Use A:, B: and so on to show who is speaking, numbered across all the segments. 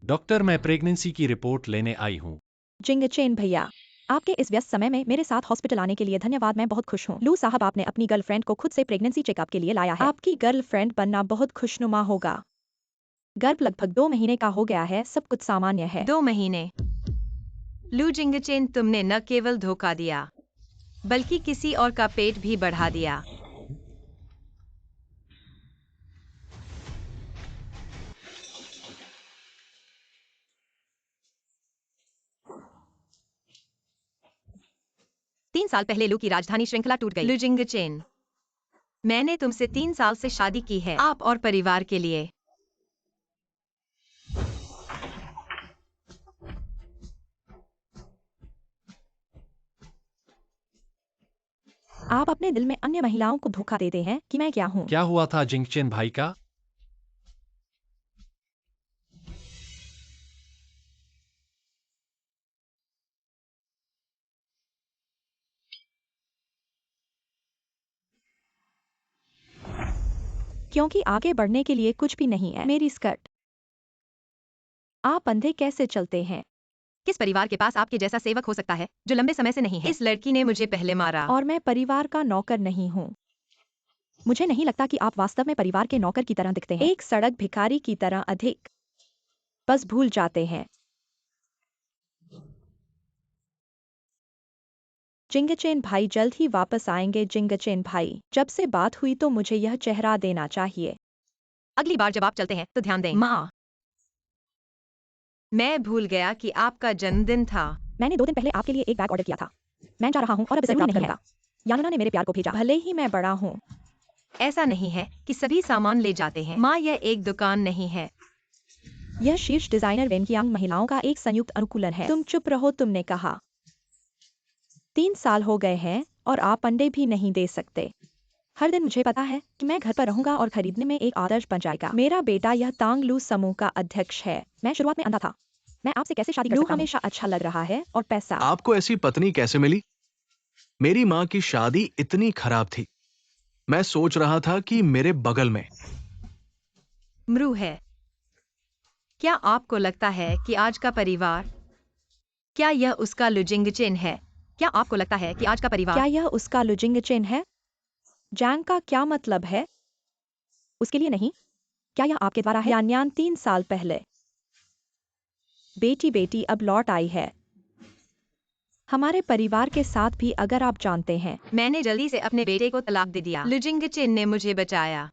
A: Doctor, मैं pregnancy की report लेने आई हूँ।
B: जिंगचेन भैया, आपके इस व्यस्त समय में मेरे साथ हॉस्पिटल आने के लिए धन्यवाद। मैं बहुत खुश हूँ। लू साहब, आपने अपनी गर्लफ्रेंड को खुद से प्रेगनेंसी चेकअप के लिए लाया है। आपकी गर्लफ्रेंड बनना बहुत खुशनुमा होगा। गर्भ लगभग 2 महीने का हो गया है, सब कुछ सामान्य है।
C: 2 महीने? लू जिंगचेन, तुमने न केवल धोखा दिया बल्कि किसी और का पेट भी बढ़ा दिया। तीन साल पहले लू की राजधानी श्रृंखला टूट गई। लू जिंगचेन, मैंने तुमसे 3 साल से शादी की है, आप और परिवार के लिए।
B: आप अपने दिल में अन्य महिलाओं को धोखा देते हैं कि मैं क्या हूँ।
A: क्या हुआ था जिंगचेन भाई का?
B: क्योंकि आगे बढ़ने के लिए कुछ भी नहीं है। मेरी स्कर्ट। आप अंधे कैसे चलते हैं?
C: किस परिवार के पास आपके जैसा सेवक हो सकता है जो लंबे समय से नहीं है? इस लड़की ने मुझे पहले मारा।
B: और मैं परिवार का नौकर नहीं हूँ। मुझे नहीं लगता कि आप वास्तव में परिवार के नौकर की तरह दिखते हैं। एक सड़क भिखारी की तरह अधिक। बस भूल जाते हैं। जिंगचेन भाई जल्द ही वापस आएंगे। जिंगचेन भाई, जब से बात हुई तो मुझे यह चेहरा देना चाहिए।
C: अगली बार जब आप चलते हैं तो ध्यान दें। माँ, मैं भूल गया कि आपका जन्मदिन था।
B: मैंने 2 दिन पहले आपके लिए एक बैग ऑर्डर किया था। मैं जा रहा हूँ और अब इसे प्राप्त नहीं करूंगा। यानुना ने मेरे प्यार को भेजा, भले ही मैं बड़ा हूँ।
C: ऐसा नहीं है कि सभी सामान ले जाते हैं। माँ, यह एक दुकान नहीं है।
B: यह शीर्ष डिजाइनर वेनकियांग महिलाओं का एक संयुक्त अनुकूलन है। तुम चुप रहो, तुमने कहा। 3 साल हो गए हैं और आप अंडे भी नहीं दे सकते। हर दिन मुझे पता है कि मैं घर पर रहूंगा और खरीदने में एक आदर्श बन जाएगा। मेरा बेटा यह तांगलू समूह का अध्यक्ष है। मैं शुरुआत में अंधा था। मैं आपसे कैसे शादी कर सकता हूं? हमेशा अच्छा लग रहा है और पैसा।
D: आपको ऐसी पत्नी कैसे मिली? मेरी माँ की शादी इतनी खराब थी। मैं सोच रहा था कि मेरे बगल में
C: मृु है। क्या आपको लगता है कि आज का परिवार, क्या यह उसका लुजिंगचेन है? क्या आपको लगता है कि आज का परिवार,
B: क्या यह उसका लुजिंगचेन है? जैंग का क्या मतलब है? उसके लिए नहीं। क्या यह आपके द्वारा है? यान्यान 3 साल पहले। बेटी अब लौट आई है। हमारे परिवार के साथ भी, अगर आप जानते हैं।
C: मैंने जल्दी से अपने बेटे को तलाक दे दिया। लुजिंगचेन ने मुझे बचाया।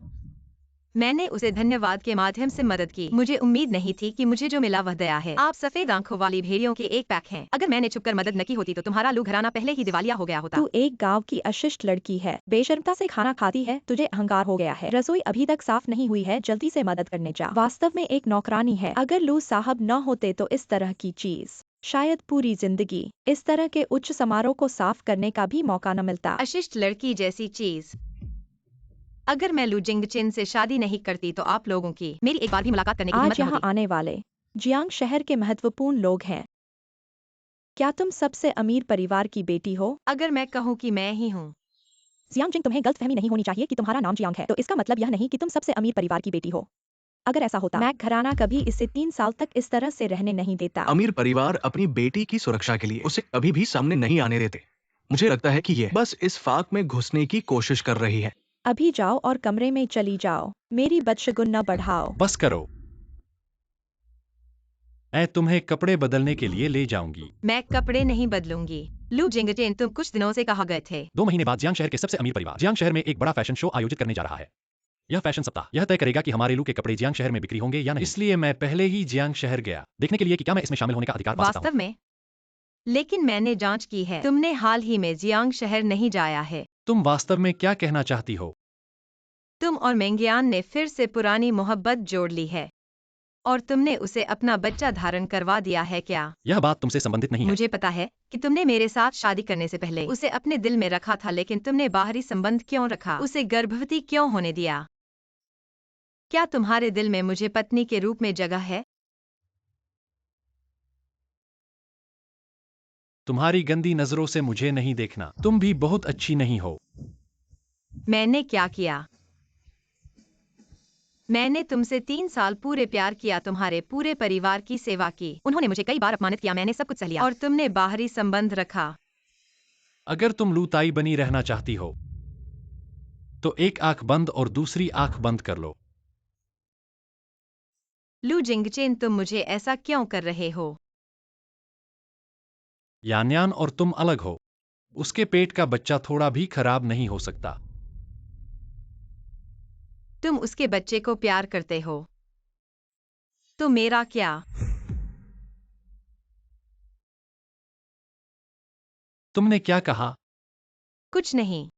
C: मैंने उसे धन्यवाद के माध्यम से मदद की। मुझे उम्मीद नहीं थी कि मुझे जो मिला वह दया है। आप सफेद आंखों वाली भेड़ियों के एक पैक हैं। अगर मैंने छुपकर मदद न की होती तो तुम्हारा लू घराना पहले ही दिवालिया हो गया होता।
B: तू एक गांव की अशिष्ट लड़की है, बेशर्मता से खाना खाती है, तुझे अहंकार हो गया है। रसोई अभी तक साफ नहीं हुई है, जल्दी से मदद करने जा। वास्तव में एक नौकरानी है। अगर लू साहब न होते तो इस तरह की चीज शायद पूरी जिंदगी इस तरह के उच्च समारोह को साफ करने का भी मौका न मिलता।
C: अशिष्ट लड़की जैसी चीज। अगर मैं लू जिंगचेन से शादी नहीं करती तो आप लोगों की मेरी एक बार भी मुलाकात करने की हिम्मत
B: आज
C: न
B: यहाँ
C: होती।
B: आने वाले जियांग शहर के महत्वपूर्ण लोग हैं। क्या तुम सबसे अमीर परिवार की बेटी हो?
C: अगर मैं कहूँ कि मैं ही हूँ।
B: जियांग, तुम्हें गलतफहमी नहीं होनी चाहिए कि तुम्हारा नाम जियांग है तो इसका मतलब यह नहीं कि तुम सबसे अमीर परिवार की बेटी हो। अगर ऐसा होता, मैं घराना कभी इसे 3 साल तक इस तरह से रहने नहीं देता।
D: अमीर परिवार अपनी बेटी की सुरक्षा के लिए उसे कभी भी सामने नहीं आने देते। मुझे लगता है कि ये बस इस फाक में घुसने की कोशिश कर रही है।
B: अभी जाओ और कमरे में चली जाओ। मेरी बदशगुन न बढ़ाओ।
A: बस करो। मैं तुम्हें कपड़े बदलने के लिए ले जाऊंगी।
C: मैं कपड़े नहीं बदलूंगी। लू जिंगचेन, तुम कुछ दिनों से कहाँ गए थे?
A: 2 महीने बाद जियांग शहर के सबसे अमीर परिवार जियांग शहर में एक बड़ा फैशन शो आयोजित करने जा रहा है। यह फैशन सप्ताह यह तय करेगा कि हमारे लू के कपड़े जियांग शहर में बिक्री होंगे या नहीं। इसलिए मैं पहले ही जियांग शहर गया देखने के लिए कि क्या मैं इसमें शामिल होने का अधिकार पा सकता हूँ।
C: वास्तव में? लेकिन मैंने जांच की है, तुमने हाल ही में जियांग शहर नहीं जाया है।
A: तुम वास्तव में क्या कहना चाहती हो?
C: तुम और मेंगियान ने फिर से पुरानी मोहब्बत जोड़ ली है और तुमने उसे अपना बच्चा धारण करवा दिया है क्या?
A: यह बात तुमसे संबंधित नहीं है।
C: मुझे पता है कि तुमने मेरे साथ शादी करने से पहले उसे अपने दिल में रखा था, लेकिन तुमने बाहरी संबंध क्यों रखा? उसे गर्भवती क्यों होने दिया? क्या तुम्हारे दिल में मुझे पत्नी के रूप में जगह है?
A: तुम्हारी गंदी नजरों से मुझे नहीं देखना। तुम भी बहुत अच्छी नहीं हो।
C: मैंने क्या किया? मैंने तुमसे 3 साल पूरे प्यार किया, तुम्हारे पूरे परिवार की सेवा की। उन्होंने मुझे कई बार अपमानित किया, मैंने सब कुछ सह लिया, और तुमने बाहरी संबंध रखा।
A: अगर तुम लूताई बनी रहना चाहती हो तो एक आंख बंद और दूसरी आंख बंद कर लो।
C: लू जिंगचेन, तुम मुझे ऐसा क्यों कर रहे हो?
A: यान्यान और तुम अलग हो। उसके पेट का बच्चा थोड़ा भी खराब नहीं हो सकता।
C: तुम उसके बच्चे को प्यार करते हो, तो मेरा क्या?
A: तुमने क्या कहा?
C: कुछ नहीं।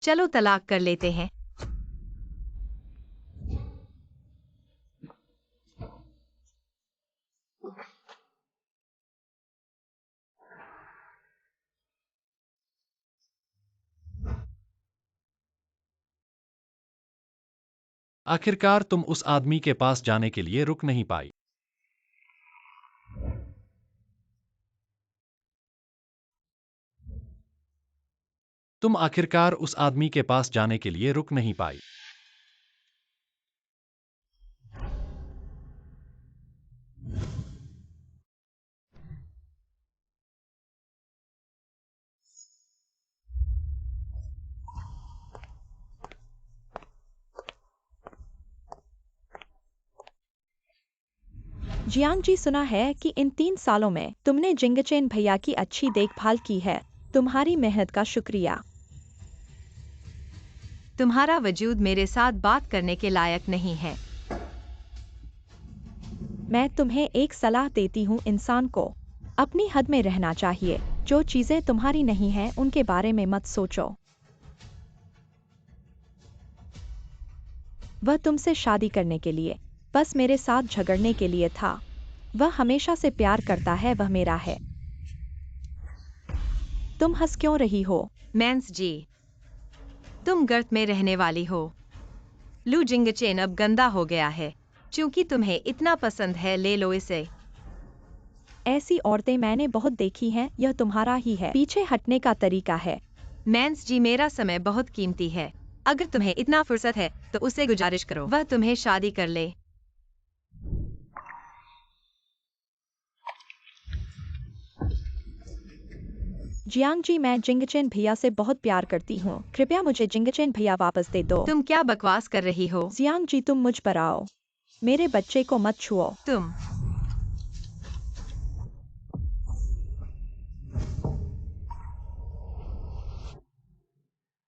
C: चलो तलाक कर लेते हैं।
A: आखिरकार तुम उस आदमी के पास जाने के लिए रुक नहीं पाई। तुम आखिरकार उस आदमी के पास जाने के लिए रुक नहीं पाई।
B: जियांग जी, सुना है कि इन 3 सालों में तुमने जिंगचेन भैया की अच्छी देखभाल की है। तुम्हारी मेहनत का शुक्रिया।
C: तुम्हारा वजूद मेरे साथ बात करने के लायक नहीं है।
B: मैं तुम्हें एक सलाह देती हूँ, इंसान को अपनी हद में रहना चाहिए। जो चीजें तुम्हारी नहीं हैं उनके बारे में मत सोचो। वह तुमसे शादी करने के लिए, बस मेरे साथ झगड़ने के लिए था। वह हमेशा से प्यार करता है, वह मेरा है। तुम हंस क्यों रही हो?
C: मैंस जी, तुम गर्त में रहने वाली हो। लू जिंगचेन अब गंदा हो गया है। चूंकि तुम्हें इतना पसंद है, ले लो इसे।
B: ऐसी औरतें मैंने बहुत देखी हैं, यह तुम्हारा ही है। पीछे हटने का तरीका है।
C: मैंस जी, मेरा समय बहुत कीमती है। अगर तुम्हें इतना फुर्सत है तो उससे गुजारिश करो, वह तुम्हें शादी कर ले।
B: जियांग जी, मैं जिंगचेन भैया से बहुत प्यार करती हूँ। कृपया मुझे जिंगचेन भैया वापस दे दो।
C: तुम क्या बकवास कर रही हो?
B: जियांग जी, तुम मुझ पर आओ। मेरे बच्चे को मत छुओ।
C: तुम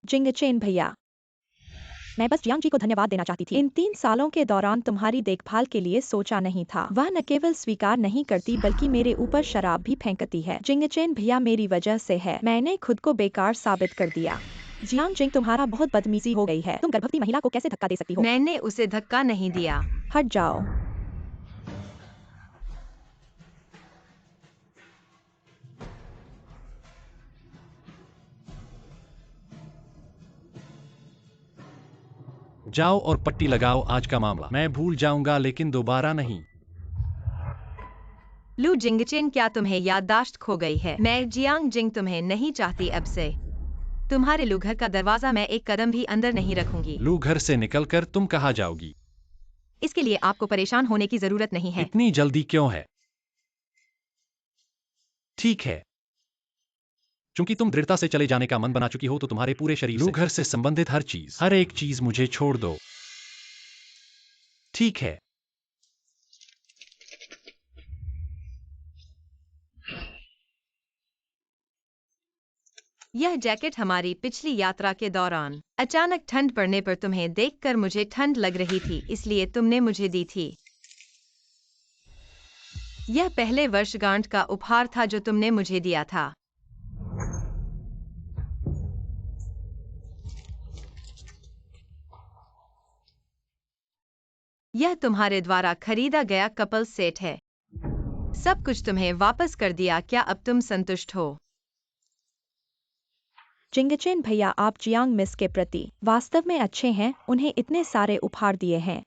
B: जिंगचेन भैया, मैं बस जियांग जी को धन्यवाद देना चाहती थी। इन 3 सालों के दौरान तुम्हारी देखभाल के लिए सोचा नहीं था। वह न केवल स्वीकार नहीं करती बल्कि मेरे ऊपर शराब भी फेंकती है। जिंगचेन भैया, मेरी वजह से है। मैंने खुद को बेकार साबित कर दिया। जियांग जिंग, तुम्हारा बहुत बदतमीजी हो गई है। तुम गर्भवती महिला को कैसे धक्का दे सकती हो?
C: मैंने उसे धक्का नहीं दिया।
B: हट जाओ।
A: जाओ और पट्टी लगाओ। आज का मामला मैं भूल जाऊंगा, लेकिन दोबारा नहीं।
C: लू जिंगचेन, क्या तुम्हें याददाश्त खो गई है? मैं जियांग जिंग तुम्हें नहीं चाहती अब से। तुम्हारे लू घर का दरवाजा मैं एक कदम भी अंदर नहीं रखूंगी।
A: लू घर से निकलकर तुम कहाँ जाओगी?
C: इसके लिए आपको परेशान होने की जरूरत नहीं है।
A: इतनी जल्दी क्यों है? ठीक है, चूंकि तुम दृढ़ता से चले जाने का मन बना चुकी हो तो तुम्हारे पूरे शरीर से, घर से संबंधित हर एक चीज मुझे छोड़ दो। ठीक है।
C: यह जैकेट हमारी पिछली यात्रा के दौरान अचानक ठंड पड़ने पर तुम्हें देखकर मुझे ठंड लग रही थी, इसलिए तुमने मुझे दी थी। यह पहले वर्षगांठ का उपहार था जो तुमने मुझे दिया था। यह तुम्हारे द्वारा खरीदा गया कपल सेट है। सब कुछ तुम्हें वापस कर दिया। क्या अब तुम संतुष्ट हो?
B: जिंगचेन भैया, आप जियांग मिस के प्रति वास्तव में अच्छे हैं। उन्हें इतने सारे उपहार दिए हैं।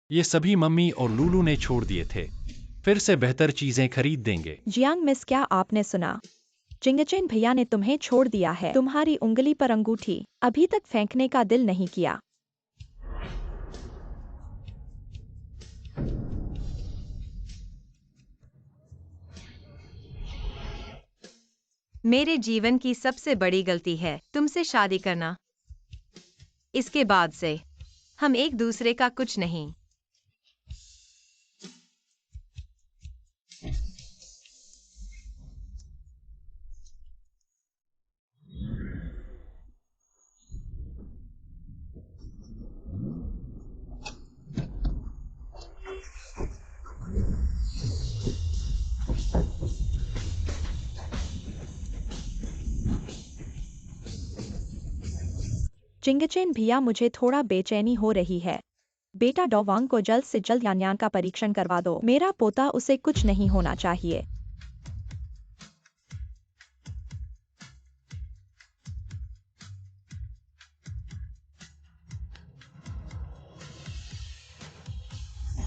A: ये सभी मम्मी और लूलू ने छोड़ दिए थे। फिर से बेहतर चीजें खरीद देंगे।
B: जियांग मिस, क्या आपने सुना? चिंगचैन भैया ने तुम्हें छोड़ दिया है। तुम्हारी उंगली पर अंगूठी अभी तक फेंकने का दिल नहीं किया।
C: मेरे जीवन की सबसे बड़ी गलती है तुमसे शादी करना। इसके बाद से हम एक दूसरे का कुछ नहीं।
B: चिंगचैन भैया, मुझे थोड़ा बेचैनी हो रही है। बेटा डोवांग को जल्द से जल्द यान्यान का परीक्षण करवा दो। मेरा पोता, उसे कुछ नहीं होना चाहिए।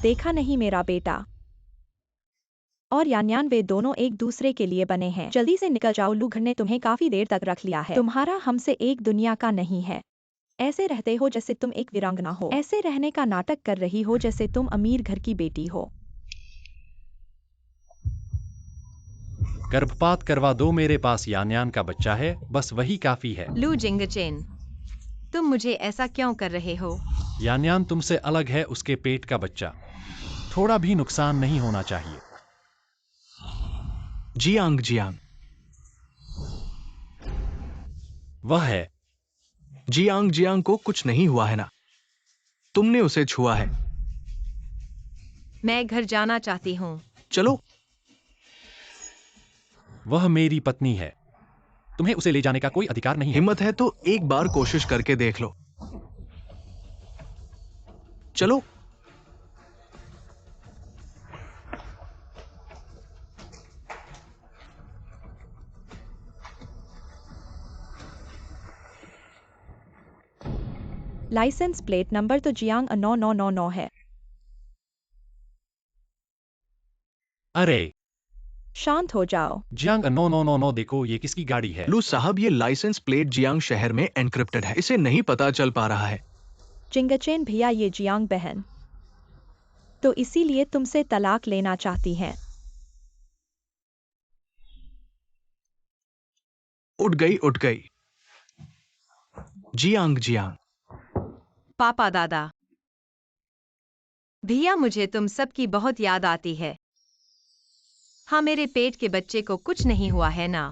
B: देखा नहीं मेरा बेटा और यान्यान, वे दोनों एक दूसरे के लिए बने हैं। जल्दी से निकल जाओ, लू घर ने तुम्हें काफी देर तक रख लिया है। तुम्हारा हमसे एक दुनिया का नहीं है। ऐसे रहते हो जैसे तुम एक वीरांगना हो। ऐसे रहने का नाटक कर रही हो जैसे तुम अमीर घर की बेटी हो।
A: गर्भपात करवा दो, मेरे पास यान्यान का बच्चा है, बस वही काफी है।
C: लू जिंगचैन, तुम मुझे ऐसा क्यों कर रहे हो?
A: यान्यान तुमसे अलग है, उसके पेट का बच्चा। थोड़ा भी नुकसान नहीं होना चाहिए।
D: जियांग जियांग,
A: वह है।
D: जियांग जियांग को कुछ नहीं हुआ है ना? तुमने उसे छुआ है।
C: मैं घर जाना चाहती हूँ।
D: चलो।
A: वह मेरी पत्नी है। तुम्हें उसे ले जाने का कोई अधिकार नहीं है।
D: हिम्मत है तो एक बार कोशिश करके देख लो। चलो।
B: लाइसेंस प्लेट नंबर तो जियांग 9999 है।
A: अरे
B: शांत हो जाओ।
A: Jiang, no no no no, देखो ये किसकी गाड़ी है।
D: लू साहब, ये लाइसेंस प्लेट जियांग शहर में एनक्रिप्टेड है। इसे नहीं पता चल पा रहा है।
B: चिंगचैन भैया, ये जियांग बहन तो इसीलिए तुमसे तलाक लेना चाहती हैं।
D: उठ गई उठ गई। जियांग जियांग,
C: पापा, दादा, भैया, मुझे तुम सबकी बहुत याद आती है। हाँ, मेरे पेट के बच्चे को कुछ नहीं हुआ है ना?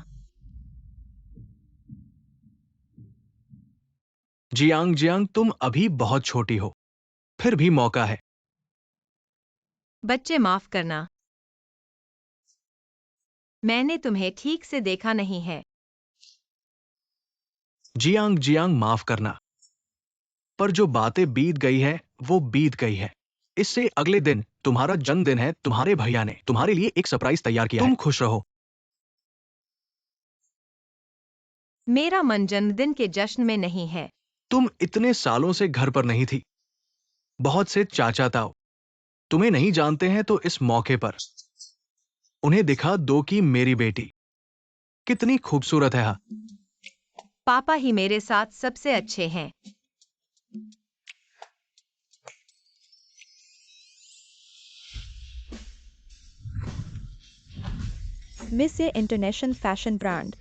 D: जियांग जियांग, तुम अभी बहुत छोटी हो, फिर भी मौका है।
C: बच्चे, माफ करना, मैंने तुम्हें ठीक से देखा नहीं है।
D: जियांग जियांग, माफ करना, पर जो बातें बीत गई है वो बीत गई है। इससे अगले दिन तुम्हारा जन्मदिन है। तुम्हारे भैया ने तुम्हारे लिए एक सरप्राइज तैयार किया है। तुम खुश रहो।
C: मेरा मन जन्मदिन के जश्न में नहीं है।
D: तुम इतने सालों से घर पर नहीं थी। बहुत से चाचा ताऊ तुम्हें नहीं जानते हैं, तो इस मौके पर उन्हें दिखा दो कि मेरी बेटी कितनी खूबसूरत है। हाँ,
C: पापा ही मेरे साथ सबसे अच्छे हैं।
B: मिस, ये इंटरनेशनल फैशन ब्रांड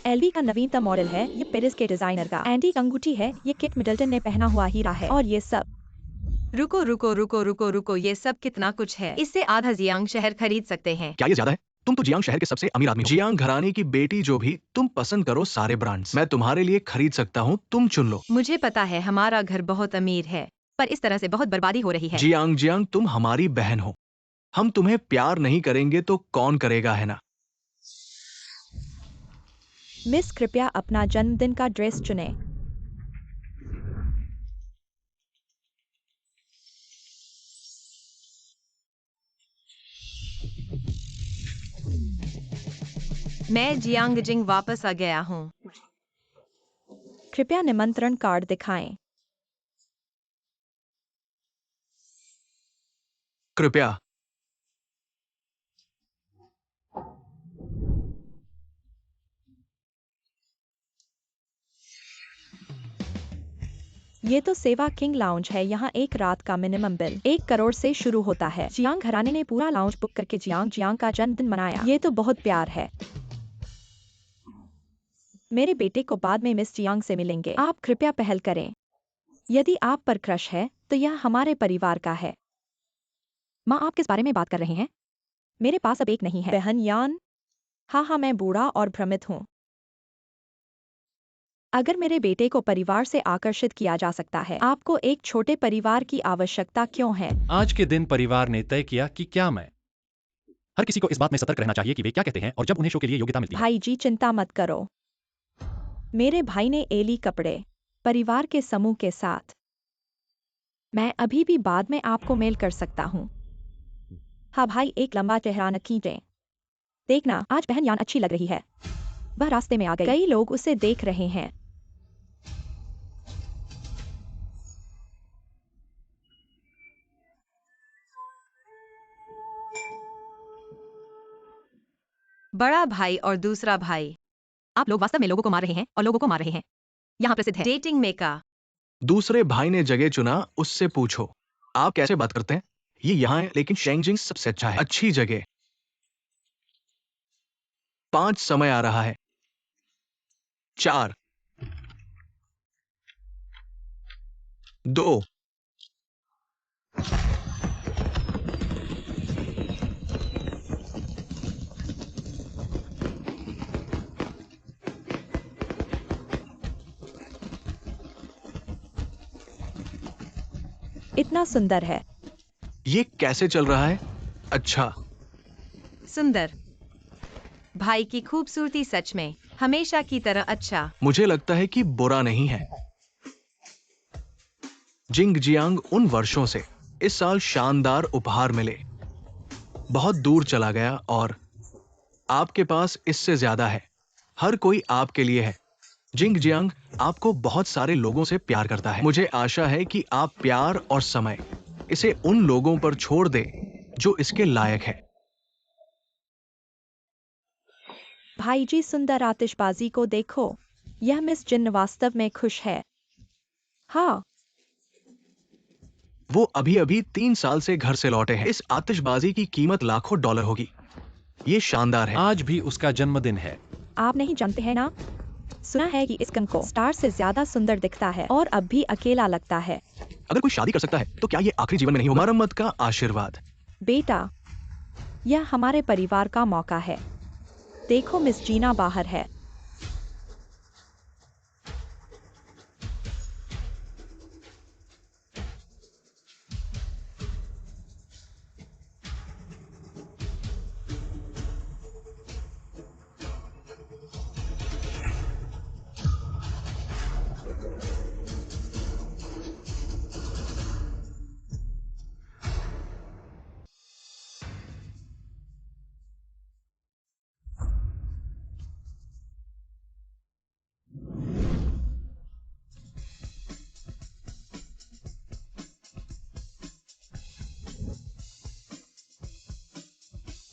B: एलवी का नवीनतम मॉडल है। ये पेरिस के डिजाइनर का एंटीक अंगूठी है। ये किट मिडल्टन ने पहना हुआ हीरा है। और ये सब
C: रुको रुको रुको रुको रुको, ये सब कितना कुछ है? इससे आधा जियांग शहर खरीद सकते हैं।
D: क्या ये ज्यादा है? तुम तो जियांग शहर के सबसे अमीर आदमी हो। जियांग घराने की बेटी, जो भी तुम पसंद करो, सारे ब्रांड्स मैं तुम्हारे लिए खरीद सकता हूँ। तुम चुन लो।
C: मुझे पता है हमारा घर बहुत अमीर है, पर इस तरह से बहुत बर्बादी हो रही है।
D: जियांग जियांग, तुम हमारी बहन हो। हम तुम्हें प्यार नहीं करेंगे तो कौन करेगा, है ना?
B: मिस, कृपया अपना जन्मदिन का ड्रेस चुनें।
C: मैं जियांगजिंग वापस आ गया हूँ।
B: कृपया निमंत्रण कार्ड दिखाएं।
D: कृपया।
B: ये तो सेवा किंग लाउंज है। यहाँ एक रात का मिनिमम बिल 1 करोड़ से शुरू होता है। जियांग घराने ने पूरा लाउंज बुक करके जियांग का जन्मदिन मनाया। ये तो बहुत प्यार है। मेरे बेटे को बाद में मिस जियांग से मिलेंगे। आप कृपया पहल करें। यदि आप पर क्रश है तो यह हमारे परिवार का है। माँ, आप किस बारे में बात कर रहे हैं? मेरे पास अब एक नहीं है। बहन यान? हाँ, मैं बूढ़ा और भ्रमित हूँ। अगर मेरे बेटे को परिवार से आकर्षित किया जा सकता है, आपको एक छोटे परिवार की आवश्यकता क्यों है?
A: आज के दिन परिवार ने तय किया कि क्या मैं हर किसी को इस बात में सतर्क रहना चाहिए कि वे क्या कहते हैं और जब उन्हें शो के लिए योग्यता मिलती है।
B: भाई जी, चिंता मत करो। मेरे भाई ने एली कपड़े परिवार के समूह के साथ। मैं अभी भी बाद में आपको मेल कर सकता हूँ। हाँ भाई, एक लंबा चेहरा न खींचे। देखना, आज बहन यान अच्छी लग रही है। वह रास्ते में आ गई। कई लोग उसे देख रहे हैं।
C: बड़ा भाई और दूसरा भाई।
B: आप लोग वास्तव में लोगों को मार रहे हैं और लोगों को मार रहे हैं। यहाँ प्रसिद्ध है।
C: डेटिंग मेका।
D: दूसरे भाई ने जगह चुना, उससे पूछो आप कैसे बात करते हैं। ये यहाँ है, लेकिन शेंगजिंग सबसे अच्छा है। अच्छी जगह। 5 समय आ रहा है। 4 2
B: इतना सुंदर है।
D: ये कैसे चल रहा है? अच्छा।
C: सुंदर। भाई की खूबसूरती सच में हमेशा की तरह अच्छा।
D: मुझे लगता है कि बुरा नहीं है। जिंग जियांग उन वर्षों से इस साल शानदार उपहार मिले। बहुत दूर चला गया और आपके पास इससे ज्यादा है। हर कोई आपके लिए है। जिंग जियांग आपको बहुत सारे लोगों से प्यार करता है। मुझे आशा है कि आप प्यार और समय इसे उन लोगों पर छोड़ दे जो इसके लायक है।
B: भाई जी, सुंदर आतिशबाजी को देखो। यह मिस जिन वास्तव में खुश है। हाँ,
D: वो अभी अभी 3 साल से घर से लौटे हैं। इस आतिशबाजी की कीमत लाखों डॉलर होगी। ये शानदार है।
A: आज भी उसका जन्मदिन है।
B: आप नहीं जानते हैं ना? सुना है कि इस कन को स्टार से ज्यादा सुंदर दिखता है और अब भी अकेला लगता है।
D: अगर कोई शादी कर सकता है तो क्या ये आखिरी जीवन में नहीं होगा? मरम्मत का आशीर्वाद।
B: बेटा, यह हमारे परिवार का मौका है। देखो, मिस जीना बाहर है।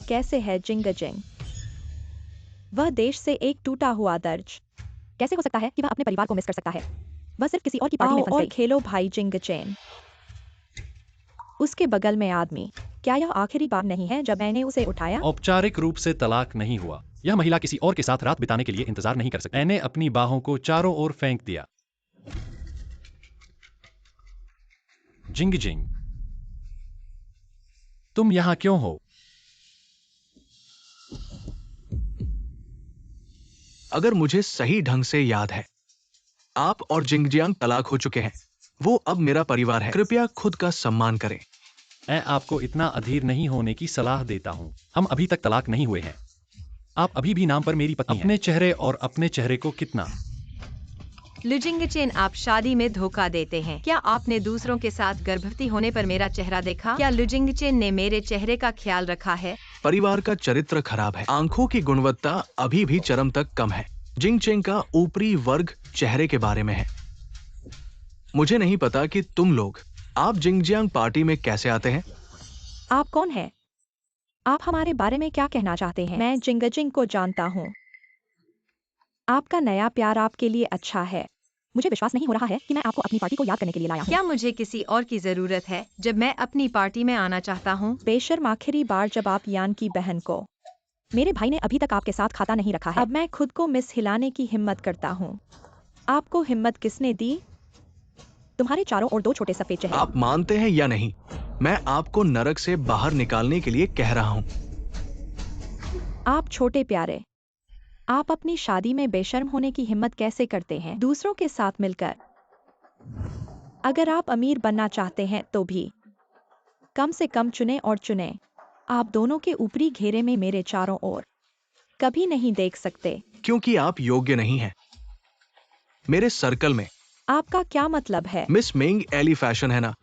B: कैसे है जिंग जिंग? वह देश से एक टूटा हुआ दर्ज। कैसे हो सकता है कि वह अपने परिवार को मिस कर सकता है? वह सिर्फ किसी और की पार्टी में फंस
C: और
B: गई। खेलो भाई जिंग चैन। उसके बगल में आदमी। क्या यह आखिरी बार नहीं है जब मैंने उसे उठाया?
A: औपचारिक रूप से तलाक नहीं हुआ। यह महिला किसी और के साथ रात बिताने के लिए इंतजार नहीं कर सकती। मैंने अपनी बाहों को चारों ओर फेंक दिया। जिंग जिंग, तुम यहाँ क्यों हो?
D: अगर मुझे सही ढंग से याद है, आप और जिंगजियांग तलाक हो चुके हैं। वो अब मेरा परिवार है। कृपया खुद का सम्मान करें।
A: मैं आपको इतना अधीर नहीं होने की सलाह देता हूँ। हम अभी तक तलाक नहीं हुए हैं। आप अभी भी नाम पर मेरी पत्नी हैं। अपने चेहरे और अपने चेहरे को कितना
C: लुजिंगचेन, आप शादी में धोखा देते हैं। क्या आपने दूसरों के साथ गर्भवती होने पर मेरा चेहरा देखा? क्या लुजिंगचेन ने मेरे चेहरे का ख्याल रखा है?
D: परिवार का चरित्र खराब है। आंखों की गुणवत्ता अभी भी चरम तक कम है। जिंगचेंग का ऊपरी वर्ग चेहरे के बारे में है। मुझे नहीं पता कि तुम लोग आप जिंगजियांग पार्टी में कैसे आते हैं।
B: आप कौन हैं? आप हमारे बारे में क्या कहना चाहते हैं? मैं जिंग जिंग को जानता हूँ। आपका नया प्यार आपके लिए अच्छा है। मुझे विश्वास नहीं हो रहा है कि मैं आपको अपनी पार्टी को याद करने के लिए लाया हूँ।
C: क्या मुझे किसी और की जरूरत है जब मैं अपनी पार्टी में आना चाहता हूँ?
B: बेशर्म, आखिरी बार जब आप यान की बहन को। मेरे भाई ने अभी तक आपके साथ खाता नहीं रखा है। अब मैं खुद को मिस हिलाने की हिम्मत करता हूँ। आपको हिम्मत किसने दी? तुम्हारे चारों ओर दो छोटे सफेद चेहरे।
D: आप मानते हैं या नहीं, मैं आपको नरक से बाहर निकालने के लिए कह रहा हूँ।
B: आप छोटे प्यारे, आप अपनी शादी में बेशर्म होने की हिम्मत कैसे करते हैं दूसरों के साथ मिलकर? अगर आप अमीर बनना चाहते हैं तो भी कम से कम चुने और चुने। आप दोनों के ऊपरी घेरे में मेरे चारों ओर कभी नहीं देख सकते।
D: क्योंकि आप योग्य नहीं हैं मेरे सर्कल में।
B: आपका क्या मतलब है?
D: मिस मेंग एली फैशन है ना,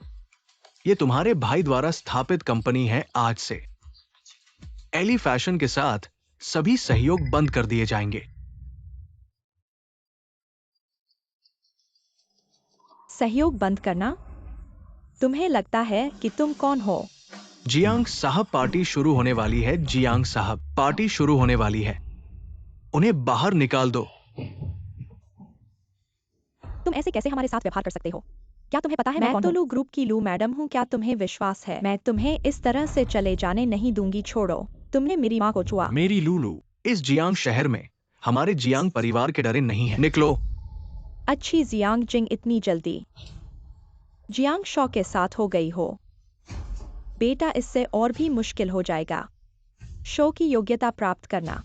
D: ये तुम्हारे भाई द्वारा स्थापित कंपनी है। आज से एली फैशन के साथ सभी सहयोग बंद कर दिए जाएंगे।
B: सहयोग बंद करना? तुम्हें लगता है कि तुम कौन हो?
D: जियांग साहब, पार्टी शुरू होने वाली है। जियांग साहब, पार्टी शुरू होने वाली है। उन्हें बाहर निकाल दो।
B: तुम ऐसे कैसे हमारे साथ व्यवहार कर सकते हो? क्या तुम्हें पता है मैं कौन हूँ? लू ग्रुप की लू मैडम हूँ। क्या तुम्हें विश्वास है? मैं तुम्हें इस तरह से चले जाने नहीं दूंगी। छोड़ो, तुमने मेरी माँ को छुआ।
A: मेरी लूलू।
D: इस जियांग शहर में हमारे जियांग परिवार के डरे नहीं है। निकलो।
B: अच्छी जियांग जिंग, इतनी जल्दी जियांग शॉ के साथ हो गई हो? बेटा, इससे और भी मुश्किल हो जाएगा शो की योग्यता प्राप्त करना।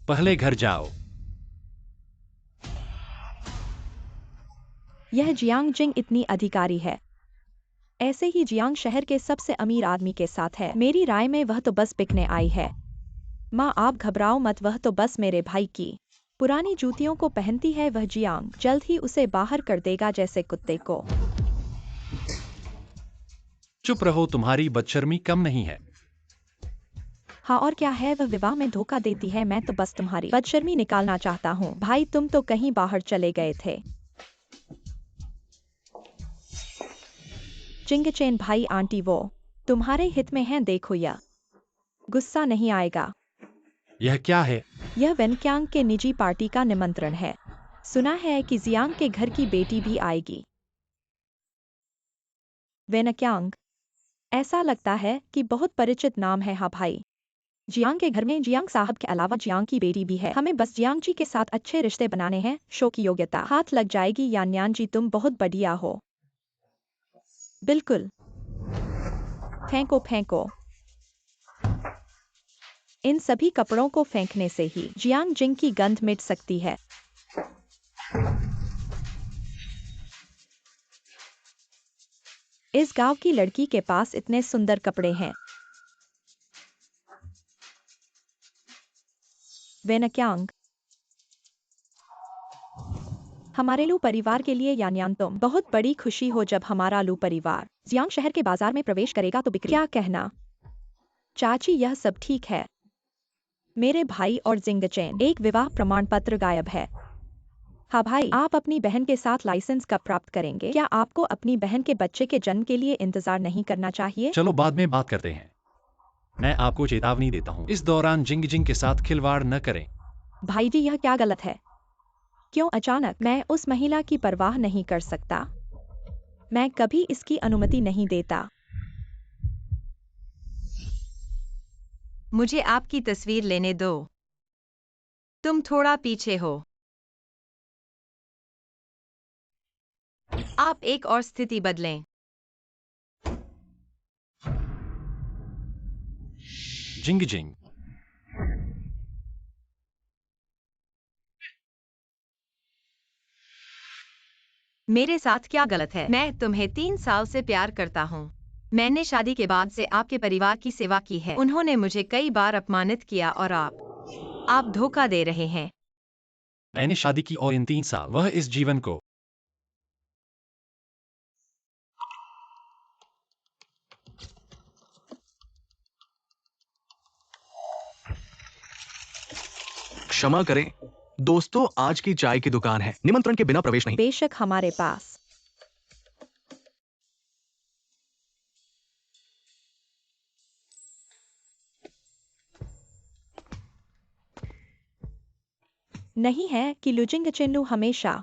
A: पहले घर जाओ।
B: यह जियांग जिंग इतनी अधिकारी है। ऐसे ही जियांग शहर के सबसे अमीर आदमी के साथ है। मेरी राय में वह तो बस बिकने आई है। माँ, आप घबराओ मत, वह तो बस मेरे भाई की पुरानी जूतियों को पहनती है। वह जियांग जल्द ही उसे बाहर कर देगा जैसे कुत्ते को।
A: चुप रहो, तुम्हारी बदशर्मी कम नहीं है।
B: हाँ और क्या है, वह विवाह में धोखा देती है। मैं तो बस तुम्हारी बदशर्मी निकालना चाहता हूँ। भाई, तुम तो कहीं बाहर चले गए थे। चिंगचेन भाई, आंटी वो तुम्हारे हित में हैं। देखो, यह गुस्सा नहीं आएगा।
A: यह क्या है?
B: यह वेनक्यांग के निजी पार्टी का निमंत्रण है। सुना है कि जियांग के घर की बेटी भी आएगी। वेनक्यांग, ऐसा लगता है कि बहुत परिचित नाम है। हाँ भाई, जियांग के घर में जियांग साहब के अलावा जियांग की बेटी भी है। हमें बस जियांग जी के साथ अच्छे रिश्ते बनाने हैं। शो की योग्यता हाथ लग जाएगी। यान्यान जी, तुम बहुत बढ़िया हो। बिल्कुल। फेंको फेंको। इन सभी कपड़ों को फेंकने से ही जियांग जिंग की गंध मिट सकती है। इस गांव की लड़की के पास इतने सुंदर कपड़े हैं। वेनक्यांग, हमारे लू परिवार के लिए यान्यान तुम बहुत बड़ी खुशी हो। जब हमारा लू परिवार जियांग शहर के बाजार में प्रवेश करेगा तो बिक्री। क्या कहना चाची, यह सब ठीक है। मेरे भाई और जिंगचेन एक विवाह प्रमाण पत्र गायब है। हाँ भाई, आप अपनी बहन के साथ लाइसेंस कब प्राप्त करेंगे? क्या आपको अपनी बहन के बच्चे के जन्म के लिए इंतजार नहीं करना चाहिए?
A: चलो बाद में बात करते हैं। मैं आपको चेतावनी देता हूँ, इस दौरान जिंग जिंग के साथ खिलवाड़ न करें।
B: भाई जी, यह क्या गलत है? क्यों अचानक? मैं उस महिला की परवाह नहीं कर सकता। मैं कभी इसकी अनुमति नहीं देता।
C: मुझे आपकी तस्वीर लेने दो। तुम थोड़ा पीछे हो। आप एक और स्थिति बदलें।
A: जिंग जिंग।
C: मेरे साथ क्या गलत है? मैं तुम्हें 3 साल से प्यार करता हूँ। मैंने शादी के बाद से आपके परिवार की सेवा की है। उन्होंने मुझे कई बार अपमानित किया और आप धोखा दे रहे हैं।
A: मैंने शादी की और इन 3 साल वह इस जीवन को।
D: क्षमा करें दोस्तों, आज की चाय की दुकान है। निमंत्रण के बिना प्रवेश नहीं।
B: बेशक हमारे पास नहीं है कि लुजिंग चिन्नू हमेशा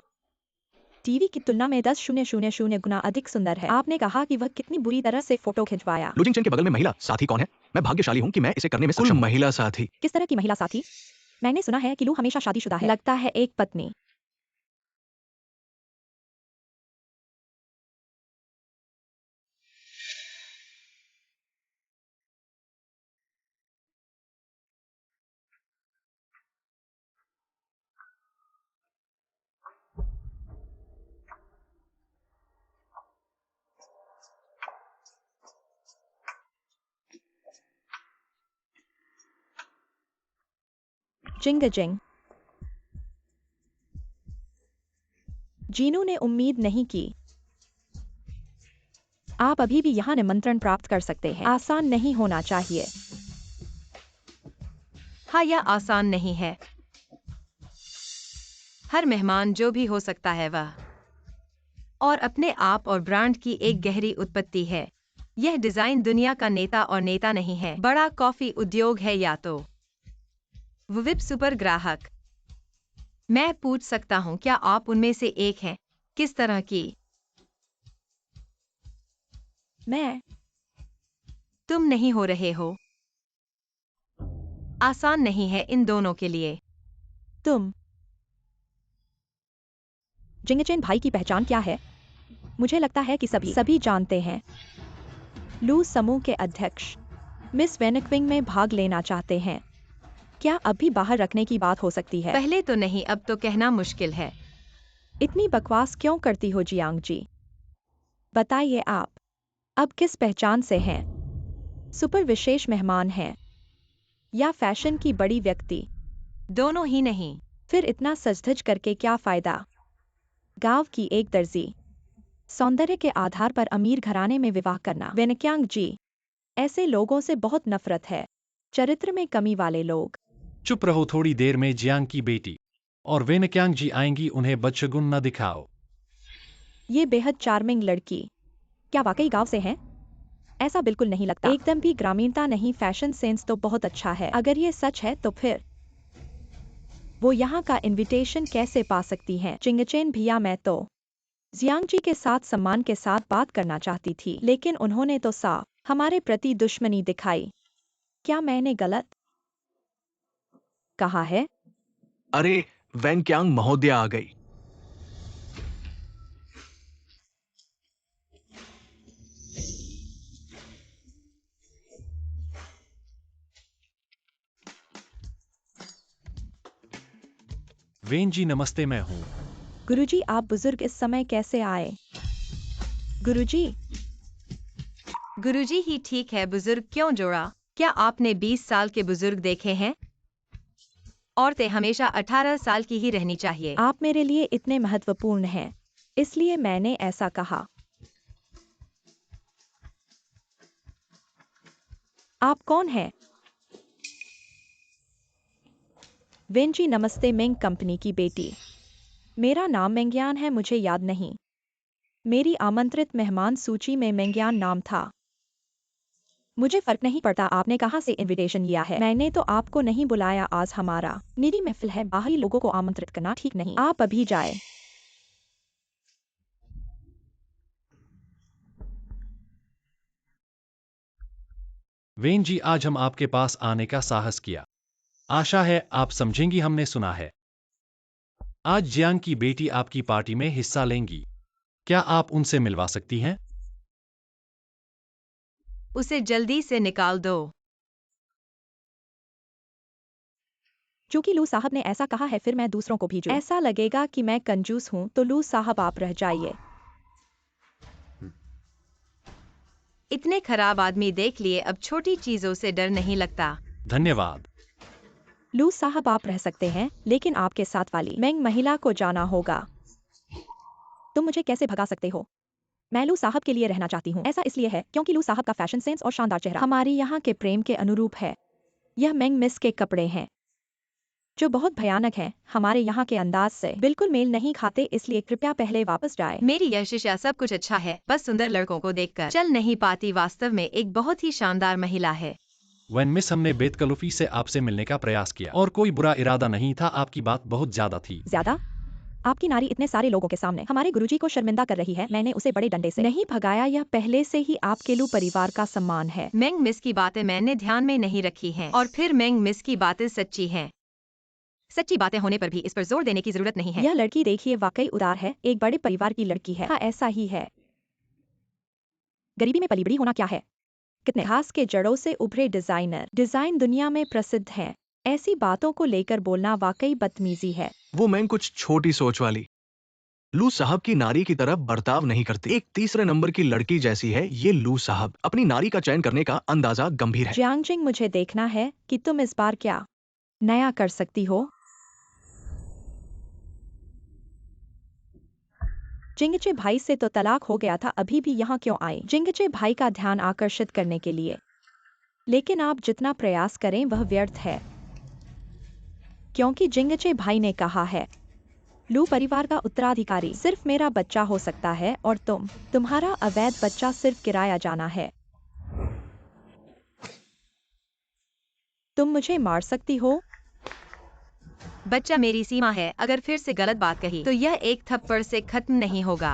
B: टीवी की तुलना में 10,000 गुना अधिक सुंदर है। आपने कहा कि वह कितनी बुरी तरह से फोटो खिंचवाया।
D: लू जिंगचेन के बगल में महिला साथी कौन है? मैं भाग्यशाली हूँ कि मैं इसे करने में सक्षम हूँ। महिला साथी।
B: किस तरह की महिला साथी? मैंने सुना है कि लू हमेशा शादीशुदा है। लगता है एक पत्नी। जिंग जिंग। जीनू ने उम्मीद नहीं की। आप अभी भी यहाँ निमंत्रण प्राप्त कर सकते हैं। आसान नहीं होना चाहिए।
C: हाँ, यह आसान नहीं है। हर मेहमान जो भी हो सकता है वह और अपने आप और ब्रांड की एक गहरी उत्पत्ति है। यह डिजाइन दुनिया का नेता और नेता नहीं है, बड़ा कॉफी उद्योग है या तो विप सुपर ग्राहक। मैं पूछ सकता हूँ क्या आप उनमें से एक हैं? किस तरह की?
B: मैं।
C: तुम नहीं हो रहे हो। आसान नहीं है इन दोनों के लिए।
B: तुम। जिंगचेन भाई की पहचान क्या है? मुझे लगता है कि सभी जानते हैं। लू समूह के अध्यक्ष मिस वेनक्विंग में भाग लेना चाहते हैं। क्या अभी बाहर रखने की बात हो सकती है?
C: पहले तो नहीं, अब तो कहना मुश्किल है।
B: इतनी बकवास क्यों करती हो जियांग जी? बताइए आप अब किस पहचान से हैं? सुपर विशेष मेहमान हैं या फैशन की बड़ी व्यक्ति?
C: दोनों ही नहीं।
B: फिर इतना सजधज करके क्या फायदा? गांव की एक दर्जी। सौंदर्य के आधार पर अमीर घराने में विवाह करना। वेनक्यांग जी, ऐसे लोगों से बहुत नफरत है। चरित्र में कमी वाले लोग।
A: चुप रहो, थोड़ी देर में जियांग की बेटी और वेनक्यांग जी आएंगी, उन्हें बदशगुन न दिखाओ।
B: ये बेहद चार्मिंग लड़की क्या वाकई गांव से हैं? ऐसा बिल्कुल नहीं लगता। एकदम भी ग्रामीणता नहीं। फैशन सेंस तो बहुत अच्छा है। अगर ये सच है तो फिर वो यहाँ का इनविटेशन कैसे पा सकती हैं? जिंगचेन भैया, मैं तो जियांग जी के साथ सम्मान के साथ बात करना चाहती थी, लेकिन उन्होंने तो साफ हमारे प्रति दुश्मनी दिखाई। क्या मैंने गलत कहा है?
D: अरे, वेनक्यांग महोदया आ गई।
A: वेन जी नमस्ते, मैं हूँ।
B: गुरुजी, आप बुजुर्ग इस समय कैसे आए? गुरुजी।
C: गुरुजी ही ठीक है, बुजुर्ग क्यों जोड़ा? क्या आपने 20 साल के बुजुर्ग देखे हैं? औरतें हमेशा 18 साल की ही रहनी चाहिए।
B: आप मेरे लिए इतने महत्वपूर्ण हैं, इसलिए मैंने ऐसा कहा। आप कौन हैं? वेंजी नमस्ते, मेंग कंपनी की बेटी। मेरा नाम मेंग्यान है, मुझे याद नहीं। मेरी आमंत्रित मेहमान सूची में मेंग्यान नाम था। मुझे फर्क नहीं पड़ता आपने कहाँ से इनविटेशन लिया है। मैंने तो आपको नहीं बुलाया। आज हमारा निजी महफिल है, बाहरी लोगों को आमंत्रित करना ठीक नहीं। आप अभी जाए।
A: वेन जी, आज हम आपके पास आने का साहस किया। आशा है आप समझेंगी, हमने सुना है आज जियांग की बेटी आपकी पार्टी में हिस्सा लेंगी। क्या आप उनसे मिलवा सकती हैं?
C: उसे जल्दी से निकाल दो।
B: चूंकि लू साहब ने ऐसा कहा है, फिर मैं दूसरों को भेजूं। ऐसा लगेगा कि मैं कंजूस हूं, तो लू साहब आप रह जाइए।
C: इतने खराब आदमी देख लिए, अब छोटी चीजों से डर नहीं लगता।
A: धन्यवाद।
B: लू साहब आप रह सकते हैं, लेकिन आपके साथ वाली मेंग महिला को जाना होगा। तुम मुझे कैसे भगा सकते हो? मैं लू साहब के लिए रहना चाहती हूँ। ऐसा इसलिए है क्योंकि लू साहब का फैशन सेंस और शानदार चेहरा हमारी यहाँ के प्रेम के अनुरूप है। यह मेंग मिस के कपड़े हैं जो बहुत भयानक हैं, हमारे यहाँ के अंदाज से बिल्कुल मेल नहीं खाते, इसलिए कृपया पहले वापस जाए।
C: मेरी यह शिष्या सब कुछ अच्छा है, बस सुंदर लड़कों को देखकर चल नहीं पाती। वास्तव में एक बहुत ही शानदार महिला है।
A: वेन मिस, हमने बेतकल्लुफी से आपसे मिलने का प्रयास किया और कोई बुरा इरादा नहीं था। आपकी बात बहुत ज्यादा थी।
B: ज्यादा? आपकी नारी इतने सारे लोगों के सामने हमारे गुरुजी को शर्मिंदा कर रही है। मैंने उसे बड़े डंडे से नहीं भगाया। यह पहले से ही आपके लू परिवार का सम्मान है।
C: मेंग मिस की बातें मैंने ध्यान में नहीं रखी हैं और फिर मेंग मिस की बातें सच्ची हैं। सच्ची बातें होने पर भी इस पर जोर देने की जरूरत नहीं है।
B: यह लड़की देखिए वाकई उदार है, एक बड़े परिवार की लड़की है। हाँ, ऐसा ही है। गरीबी में पली बड़ी होना क्या है। कितने घास के जड़ों से उभरे डिजाइनर डिजाइन दुनिया में प्रसिद्ध हैं। ऐसी बातों को लेकर बोलना वाकई बदतमीजी है।
D: वो मैं कुछ छोटी सोच वाली लू साहब की नारी की तरह बर्ताव नहीं करती। एक तीसरे नंबर की लड़की जैसी है ये लू साहब। अपनी नारी का चयन करने का अंदाजा गंभीर है।
B: जियांगजिंग, मुझे देखना है कि तुम इस बार क्या नया कर सकती हो। जिंगचे भाई से तो तलाक हो गया था, अभी भी यहाँ क्यों आए? जिंगचे भाई का ध्यान आकर्षित करने के लिए। लेकिन आप जितना प्रयास करें वह व्यर्थ है, क्योंकि जिंगचे भाई ने कहा है लू परिवार का उत्तराधिकारी सिर्फ मेरा बच्चा हो सकता है और तुम्हारा अवैध बच्चा सिर्फ किराया जाना है। तुम मुझे मार सकती हो।
C: बच्चा मेरी सीमा है। अगर फिर से गलत बात कही तो यह एक थप्पड़ से खत्म नहीं होगा।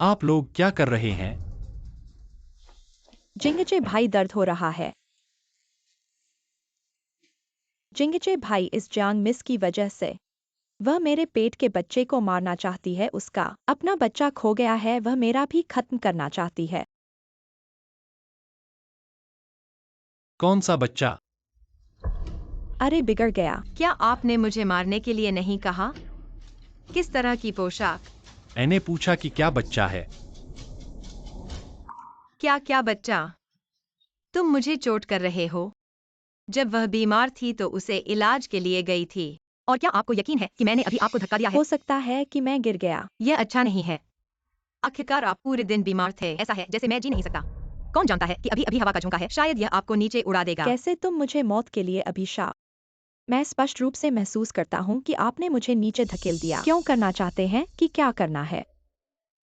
A: आप लोग क्या कर रहे हैं?
B: जिंगचे भाई, दर्द हो रहा है। जिंगचे भाई, इस जियांग मिस की वजह से वह मेरे पेट के बच्चे को मारना चाहती है। उसका अपना बच्चा खो गया है, वह मेरा भी खत्म करना चाहती है।
A: कौन सा बच्चा?
B: अरे बिगड़ गया।
C: क्या आपने मुझे मारने के लिए नहीं कहा? किस तरह की पोशाक?
A: मैंने पूछा कि क्या बच्चा है।
C: क्या बच्चा? तुम मुझे चोट कर रहे हो। जब वह बीमार थी तो उसे इलाज के लिए गई थी। और क्या आपको यकीन है कि मैंने अभी आपको धक्का दिया है?
B: हो सकता है कि मैं गिर गया।
C: यह अच्छा नहीं है। आखिरकार आप पूरे दिन बीमार थे। ऐसा है जैसे मैं जी नहीं सकता। कौन जानता है कि अभी अभी हवा का झोंका है, शायद यह आपको नीचे उड़ा देगा।
B: कैसे तुम मुझे मौत के लिए अभिशाप? मैं स्पष्ट रूप से महसूस करता हूँ कि आपने मुझे नीचे धकेल दिया। क्यों करना चाहते हैं कि क्या करना है?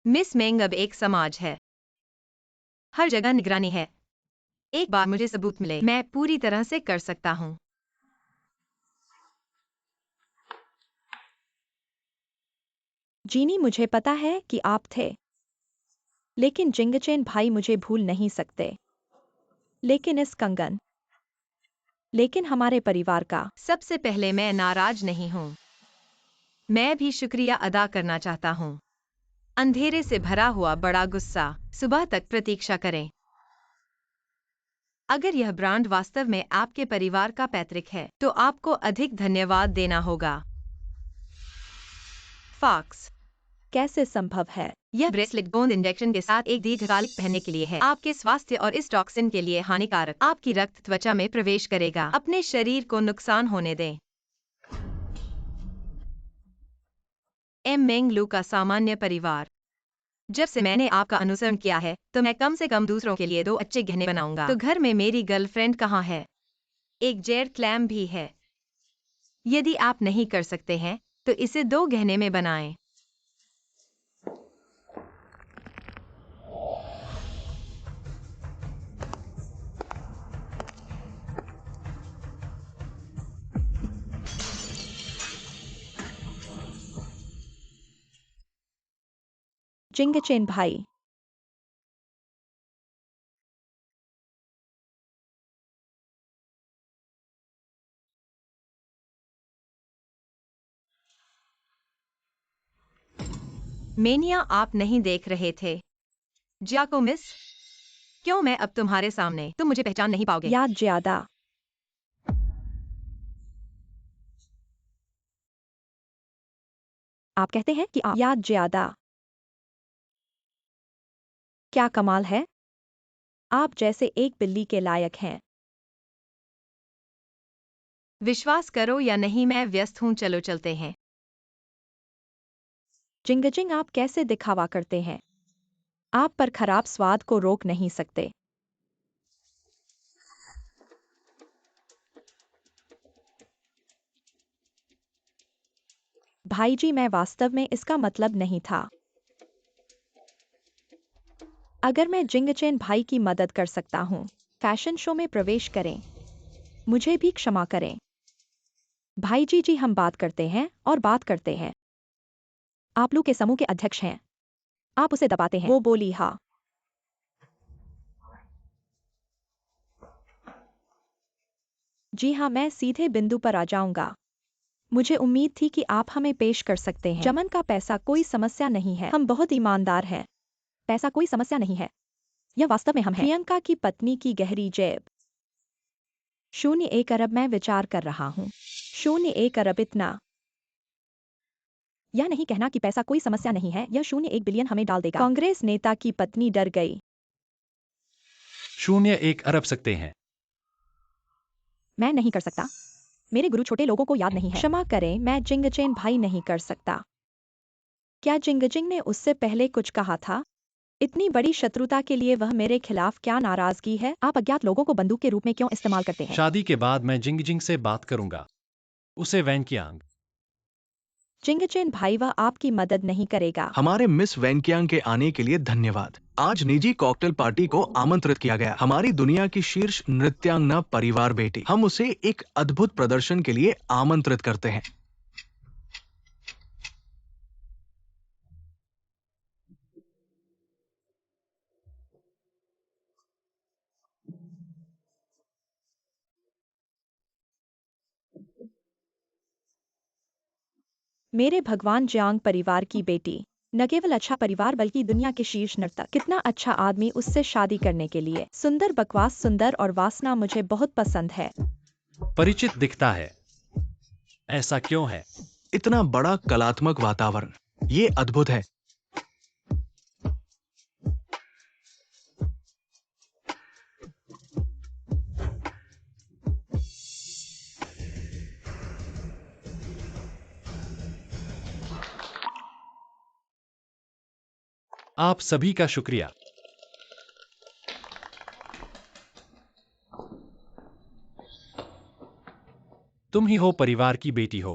C: मिस मेंग, अब एक समाज है, हर जगह निगरानी है। एक बार मुझे सबूत मिले, मैं पूरी तरह से कर सकता हूँ।
B: जीनी, मुझे पता है कि आप थे, लेकिन जिंगचेन भाई मुझे भूल नहीं सकते। लेकिन इस कंगन, लेकिन हमारे परिवार का।
C: सबसे पहले मैं नाराज नहीं हूँ। मैं भी शुक्रिया अदा करना चाहता हूँ। अंधेरे से भरा हुआ बड़ा गुस्सा। सुबह तक प्रतीक्षा करें। अगर यह ब्रांड वास्तव में आपके परिवार का पैतृक है तो आपको अधिक धन्यवाद देना होगा। फॉक्स,
B: कैसे संभव है?
C: यह ब्रेसलेट गोंद इंजेक्शन के साथ एक दीर्घकालिक पहनने के लिए है, आपके स्वास्थ्य और इस टॉक्सिन के लिए हानिकारक। आपकी रक्त त्वचा में प्रवेश करेगा। अपने शरीर को नुकसान होने दें। एम मेंग लू का सामान्य परिवार। जब से मैंने आपका अनुसरण किया है तो मैं कम से कम दूसरों के लिए 2 अच्छे गहने बनाऊंगा। तो घर में मेरी गर्लफ्रेंड कहाँ है? एक जेड क्लैम भी है। यदि आप नहीं कर सकते हैं तो इसे 2 गहने में बनाएं।
B: जिंगचेन भाई,
C: मेनिया, आप नहीं देख रहे थे। जियाको मिस, क्यों मैं अब तुम्हारे सामने? तुम मुझे पहचान नहीं पाओगे।
B: याद ज्यादा। आप कहते हैं कि आप याद ज्यादा। क्या कमाल है। आप जैसे एक बिल्ली के लायक हैं।
C: विश्वास करो या नहीं, मैं व्यस्त हूँ। चलो चलते हैं।
B: जिंगजिंग, आप कैसे दिखावा करते हैं? आप पर खराब स्वाद को रोक नहीं सकते। भाई जी, मैं वास्तव में इसका मतलब नहीं था। अगर मैं जिंगचेन भाई की मदद कर सकता हूँ फैशन शो में प्रवेश करें। मुझे भी क्षमा करें। भाई जी हम बात करते हैं और बात करते हैं। आप लोग के समूह के अध्यक्ष हैं। आप उसे दबाते हैं। वो बोली हाँ। जी हाँ, मैं सीधे बिंदु पर आ जाऊंगा। मुझे उम्मीद थी कि आप हमें पेश कर सकते हैं। चमन का पैसा कोई समस्या नहीं है। हम बहुत ईमानदार हैं। पैसा कोई समस्या नहीं है। यह वास्तव में हम हैं। प्रियंका की पत्नी की गहरी जेब। 0.1 अरब मैं विचार कर रहा हूँ। 0.1 अरब इतना। यह नहीं कहना कि पैसा कोई समस्या नहीं है। यह 0.1 बिलियन हमें डाल देगा। कांग्रेस नेता की पत्नी डर गई।
A: 0.1 अरब सकते हैं।
B: मैं नहीं कर सकता। मेरे गुरु छोटे लोगों को याद नहीं है। क्षमा करें, मैं जिंगचेन भाई नहीं कर सकता। क्या जिंगजिंग ने उससे पहले कुछ कहा था? इतनी बड़ी शत्रुता के लिए वह मेरे खिलाफ क्या नाराजगी है? आप अज्ञात लोगों को बंदूक के रूप में क्यों इस्तेमाल करते हैं?
A: शादी के बाद मैं जिंगजिंग से बात करूंगा। उसे वैनकियांग।
B: जिंगचेन भाई वह आपकी मदद नहीं करेगा।
D: हमारे मिस वैनकियांग के आने के लिए धन्यवाद। आज निजी कॉकटेल पार्टी को आमंत्रित किया गया। हमारी दुनिया की शीर्ष नृत्यांगना परिवार बेटी। हम उसे एक अद्भुत प्रदर्शन के लिए आमंत्रित करते हैं।
B: मेरे भगवान जियांग परिवार की बेटी। न केवल अच्छा परिवार बल्कि दुनिया के शीर्ष नर्तक। कितना अच्छा आदमी उससे शादी करने के लिए। सुंदर बकवास सुंदर और वासना मुझे बहुत पसंद है।
A: परिचित दिखता है। ऐसा क्यों है?
D: इतना बड़ा कलात्मक वातावरण। ये अद्भुत है।
A: आप सभी का शुक्रिया। तुम ही हो परिवार की बेटी हो।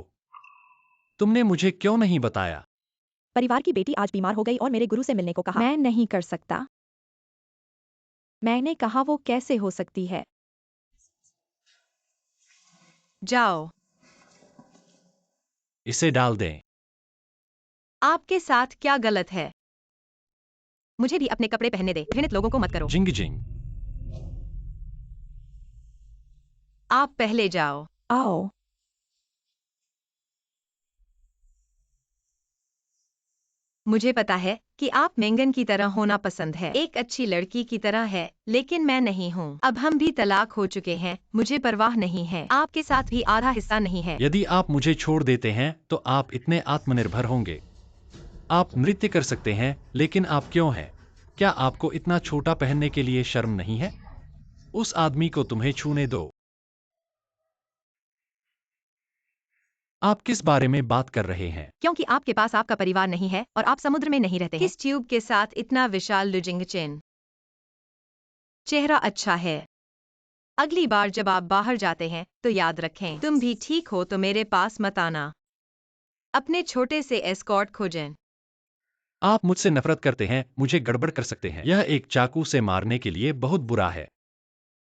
A: तुमने मुझे क्यों नहीं बताया?
B: परिवार की बेटी आज बीमार हो गई और मेरे गुरु से मिलने को कहा। मैं नहीं कर सकता। मैंने कहा वो कैसे हो सकती है?
C: जाओ।
A: इसे डाल दें।
C: आपके साथ क्या गलत है? मुझे भी अपने कपड़े पहनने दे। घृणित लोगों को मत करो।
A: जिंगजिंग।
C: आप पहले जाओ।
B: आओ।
C: मुझे पता है कि आप मेंगन की तरह होना पसंद है, एक अच्छी लड़की की तरह है, लेकिन मैं नहीं हूँ। अब हम भी तलाक हो चुके हैं। मुझे परवाह नहीं है। आपके साथ भी आधा हिस्सा नहीं है।
A: यदि आप मुझे छोड़ देते हैं तो आप इतने आत्मनिर्भर होंगे। आप नृत्य कर सकते हैं, लेकिन आप क्यों हैं? क्या आपको इतना छोटा पहनने के लिए शर्म नहीं है? उस आदमी को तुम्हें छूने दो। आप किस बारे में बात कर रहे हैं?
C: क्योंकि आपके पास आपका परिवार नहीं है और आप समुद्र में नहीं रहते हैं। किस ट्यूब के साथ इतना विशाल लुजिंगचेन? चेहरा अच्छा है। अगली बार जब आप बाहर जाते हैं तो याद रखें, तुम भी ठीक हो तो मेरे पास मत आना। अपने छोटे से एस्कॉर्ट खोजें।
A: आप मुझसे नफरत करते हैं, मुझे गड़बड़ कर सकते हैं। यह एक चाकू से मारने के लिए बहुत बुरा है।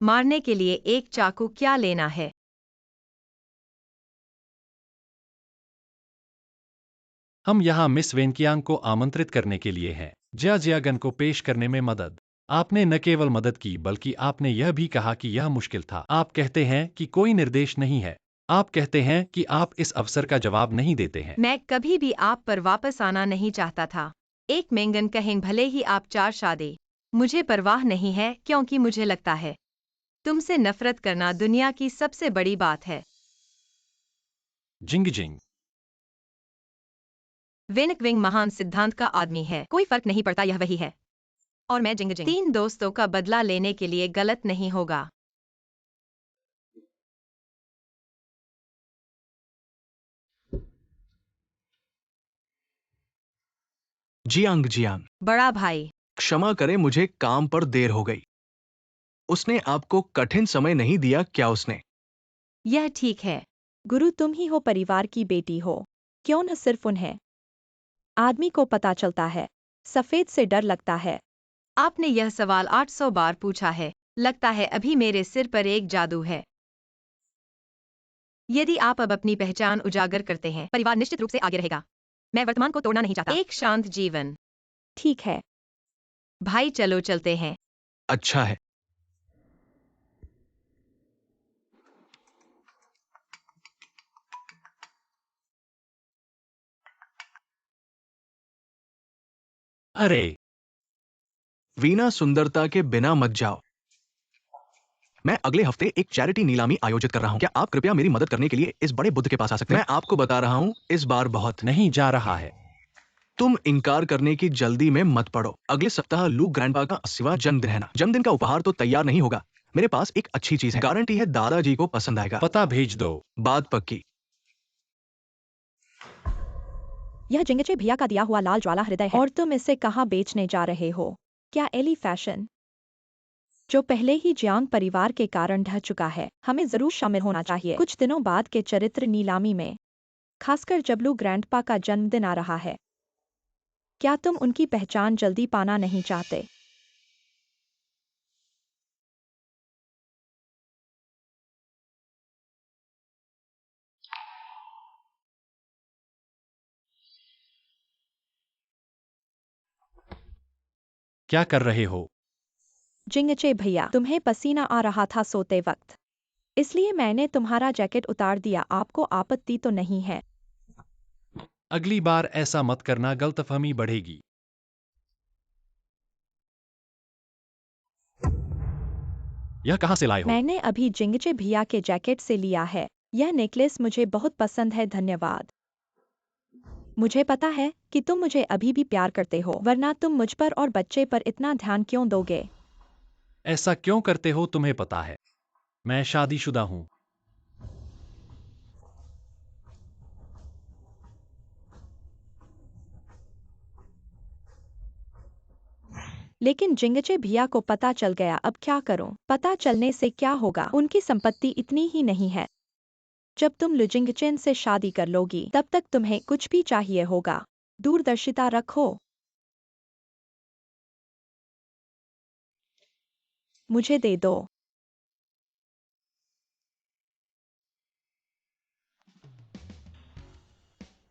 C: मारने के लिए एक चाकू क्या लेना है?
A: हम यहाँ मिस वेनकियांग को आमंत्रित करने के लिए हैं। जियागन को पेश करने में मदद। आपने न केवल मदद की बल्कि आपने यह भी कहा कि यह मुश्किल था। आप कहते हैं कि कोई निर्देश नहीं है। आप कहते हैं कि आप इस अवसर का जवाब नहीं देते हैं।
C: मैं कभी भी आप पर वापस आना नहीं चाहता था। एक मेंगन कहें भले ही आप 4 शादी। मुझे परवाह नहीं है क्योंकि मुझे लगता है तुमसे नफरत करना दुनिया की सबसे बड़ी बात है।
A: जिंगजिंग।
C: वेनक्विंग महान सिद्धांत का आदमी है। कोई फर्क नहीं पड़ता, यह वही है। और मैं जिंगजिंग। 3 दोस्तों का बदला लेने के लिए गलत नहीं होगा।
D: जियांग।
C: बड़ा भाई।
D: क्षमा करें, मुझे काम पर देर हो गई। उसने आपको कठिन समय नहीं दिया क्या? उसने
C: यह ठीक है।
B: गुरु तुम ही हो परिवार की बेटी हो। क्यों न सिर्फ उन्हें? आदमी को पता चलता है। सफेद से डर लगता है।
C: आपने यह सवाल 800 बार पूछा है, लगता है अभी मेरे सिर पर एक जादू है। यदि आप अब अपनी पहचान उजागर करते हैं, परिवार निश्चित रूप से आगे रहेगा। मैं वर्तमान को तोड़ना नहीं चाहता। एक शांत जीवन।
B: ठीक है।
C: भाई चलो चलते हैं।
D: अच्छा है।
A: अरे
D: वीना, सुंदरता के बिना मत जाओ। मैं अगले हफ्ते एक चैरिटी नीलामी आयोजित कर रहा हूं। क्या आप कृपया मेरी मदद करने के लिए इस बड़े बुद्ध के पास आ सकते हैं? मैं आपको बता रहा हूं, इस बार बहुत
A: नहीं जा रहा है।
D: तुम इनकार करने की जल्दी में मत पड़ो। अगले सप्ताह लूक ग्रैंडपा का 80वां जन्मदिन है ना। जन्मदिन का उपहार तो तैयार नहीं होगा। मेरे पास एक अच्छी चीज है, गारंटी है दादाजी को पसंद आएगा।
A: पता भेज दो।
D: बात पक्की।
B: यह जिंगचे भैया का दिया हुआ लाल ज्वाला हृदय है और तुम इसे कहाँ बेचने जा रहे हो? क्या एली फैशन, जो पहले ही जियांग परिवार के कारण ढह चुका है, हमें जरूर शामिल होना चाहिए कुछ दिनों बाद के चरित्र नीलामी में, खासकर जब लू ग्रैंडपा का जन्मदिन आ रहा है। क्या तुम उनकी पहचान जल्दी पाना नहीं चाहते?
A: क्या कर रहे हो?
B: जिंगचे भैया, तुम्हें पसीना आ रहा था सोते वक्त, इसलिए मैंने तुम्हारा जैकेट उतार दिया। आपको आपत्ति तो नहीं है?
A: अगली बार ऐसा मत करना, गलतफहमी बढ़ेगी। यह कहां से लाए हो?
B: मैंने अभी जिंगचे भैया के जैकेट से लिया है। यह नेकलेस मुझे बहुत पसंद है। धन्यवाद। मुझे पता है कि तुम मुझे अभी भी प्यार करते हो, वरना तुम मुझ पर और बच्चे पर इतना ध्यान क्यों दोगे?
A: ऐसा क्यों करते हो तुम्हें पता है? मैं शादीशुदा हूं।
B: लेकिन जिंगचे भैया को पता चल गया। अब क्या करूं? पता चलने से क्या होगा? उनकी संपत्ति इतनी ही नहीं है। जब तुम लुजिंगचेन से शादी कर लोगी, तब तक तुम्हें कुछ भी चाहिए होगा। दूरदर्शिता रखो। मुझे दे दो।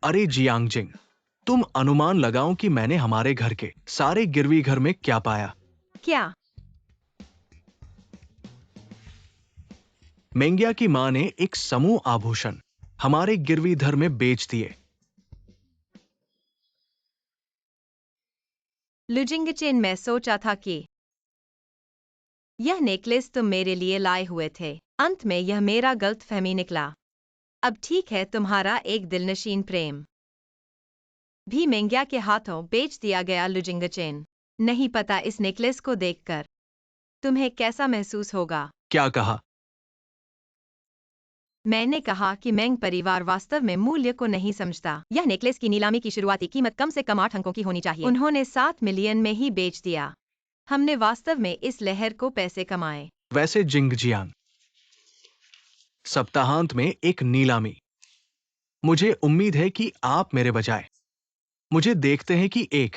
D: अरे जियांगजिंग, तुम अनुमान लगाओ कि मैंने हमारे घर के सारे गिरवी घर में क्या पाया।
C: क्या?
D: मेंगिया की मां ने एक समूह आभूषण हमारे गिरवी घर में बेच दिए।
C: लुजिंगचेन, मैं सोचा था कि यह नेकलेस तुम मेरे लिए लाए हुए थे। अंत में यह मेरा गलतफहमी निकला। अब ठीक है, तुम्हारा एक दिलनशीन प्रेम भी मेंगिया के हाथों बेच दिया गया। लुजिंगचेन, नहीं पता इस नेकलेस को देखकर तुम्हें कैसा महसूस होगा।
D: क्या कहा?
C: मैंने कहा कि मेंग परिवार वास्तव में मूल्य को नहीं समझता। यह नेकलेस की नीलामी की शुरुआती कीमत कम से कम 8 अंकों की होनी चाहिए। उन्होंने 7 मिलियन में ही बेच दिया। हमने वास्तव में इस लहर को पैसे कमाए।
D: वैसे जिंगजियांग, सप्ताहांत में एक नीलामी। मुझे उम्मीद है कि आप मेरे बजाय मुझे देखते हैं कि एक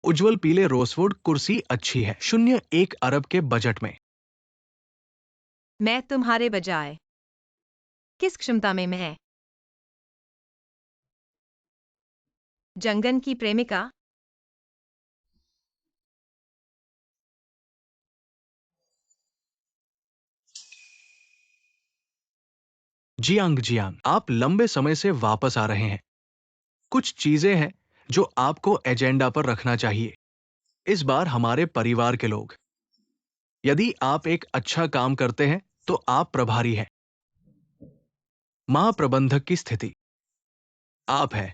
D: उज्जवल पीले रोसवुड कुर्सी अच्छी है। 0.1 अरब के बजट में।
C: मैं तुम्हारे बजाय किस क्षमता में मैं जंगन की प्रेमिका?
D: जियांग, आप लंबे समय से वापस आ रहे हैं। कुछ चीजें हैं जो आपको एजेंडा पर रखना चाहिए। इस बार हमारे परिवार के लोग। यदि आप एक अच्छा काम करते हैं तो आप प्रभारी हैं। महाप्रबंधक की स्थिति आप है।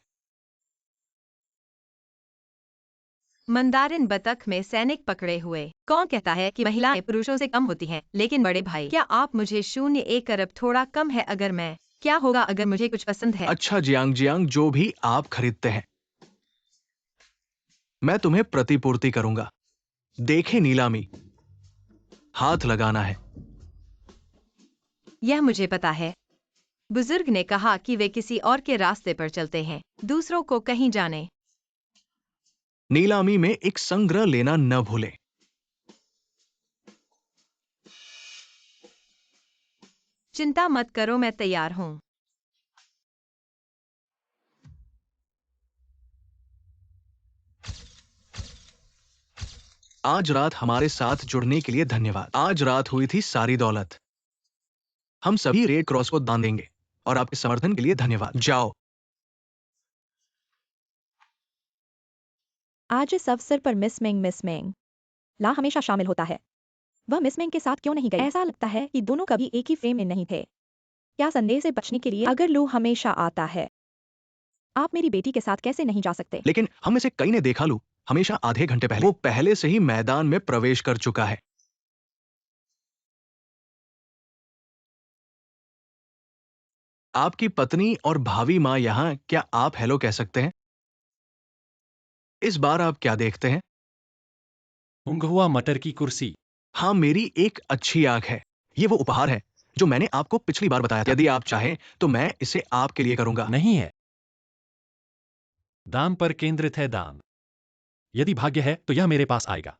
C: मंदारिन बतख में सैनिक पकड़े हुए। कौन कहता है कि महिलाएं पुरुषों से कम होती हैं? लेकिन बड़े भाई, क्या आप मुझे 0.1 अरब थोड़ा कम है अगर मैं? क्या होगा अगर मुझे कुछ पसंद है?
D: अच्छा जियांग, जो भी आप खरीदते हैं मैं तुम्हें प्रतिपूर्ति करूंगा। देखें नीलामी, हाथ लगाना है।
C: यह मुझे पता है। बुजुर्ग ने कहा कि वे किसी और के रास्ते पर चलते हैं, दूसरों को कहीं जाने।
D: नीलामी में एक संग्रह लेना न भूलें।
C: चिंता मत करो, मैं तैयार हूँ।
D: आज रात हमारे साथ जुड़ने के लिए धन्यवाद। आज रात हुई थी सारी दौलत। हम सभी रेड क्रॉस को दान देंगे और आपके समर्थन के लिए धन्यवाद। जाओ।
B: आज इस अवसर पर मिस मेंग ला हमेशा शामिल होता है। वह मिस मेंग के साथ क्यों नहीं गई? ऐसा लगता है कि दोनों कभी एक ही फ्रेम में नहीं थे। क्या संदेह से बचने के लिए अगर लू हमेशा आता है, आप मेरी बेटी के साथ कैसे नहीं जा सकते?
D: लेकिन हम में से कई ने देखा लू हमेशा आधे घंटे पहले। वो पहले से ही मैदान में प्रवेश कर चुका है। आपकी पत्नी और भावी माँ यहाँ, क्या आप हेलो कह सकते हैं? इस बार आप क्या देखते हैं?
A: उंग हुआ मटर की कुर्सी।
D: हाँ, मेरी एक अच्छी आंख है। ये वो उपहार है जो मैंने आपको पिछली बार बताया था। यदि आप चाहें तो मैं इसे आपके लिए करूंगा।
A: नहीं है। दान पर केंद्रित है दान। यदि भाग्य है तो यह मेरे पास आएगा।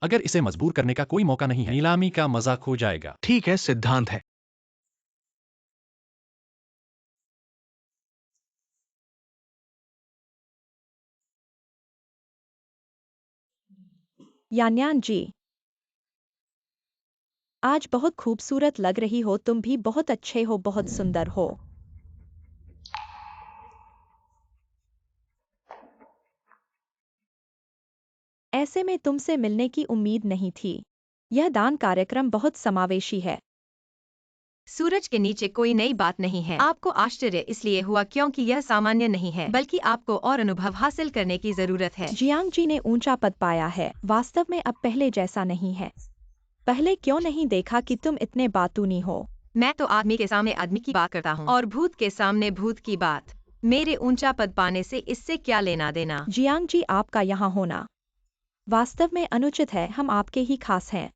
A: अगर इसे मजबूर करने का कोई मौका नहीं है, नीलामी का मजा खो जाएगा।
D: ठीक है, सिद्धांत है।
B: यान्यान जी, आज बहुत खूबसूरत लग रही हो। तुम भी बहुत अच्छे हो, बहुत सुंदर हो। ऐसे में तुमसे मिलने की उम्मीद नहीं थी। यह दान कार्यक्रम बहुत समावेशी है।
C: सूरज के नीचे कोई नई बात नहीं है। आपको आश्चर्य इसलिए हुआ क्योंकि यह सामान्य नहीं है, बल्कि आपको और अनुभव हासिल करने की जरूरत है।
B: जियांग जी ने ऊंचा पद पाया है। वास्तव में अब पहले जैसा नहीं है। पहले क्यों नहीं देखा कि तुम इतने बातूनी हो?
C: मैं तो आदमी के सामने आदमी की बात करता हूँ और भूत के सामने भूत की बात। मेरे ऊंचा पद पाने से इससे क्या लेना देना?
B: जियांग जी, आपका यहाँ होना वास्तव में अनुचित है। हम आपके ही खास हैं।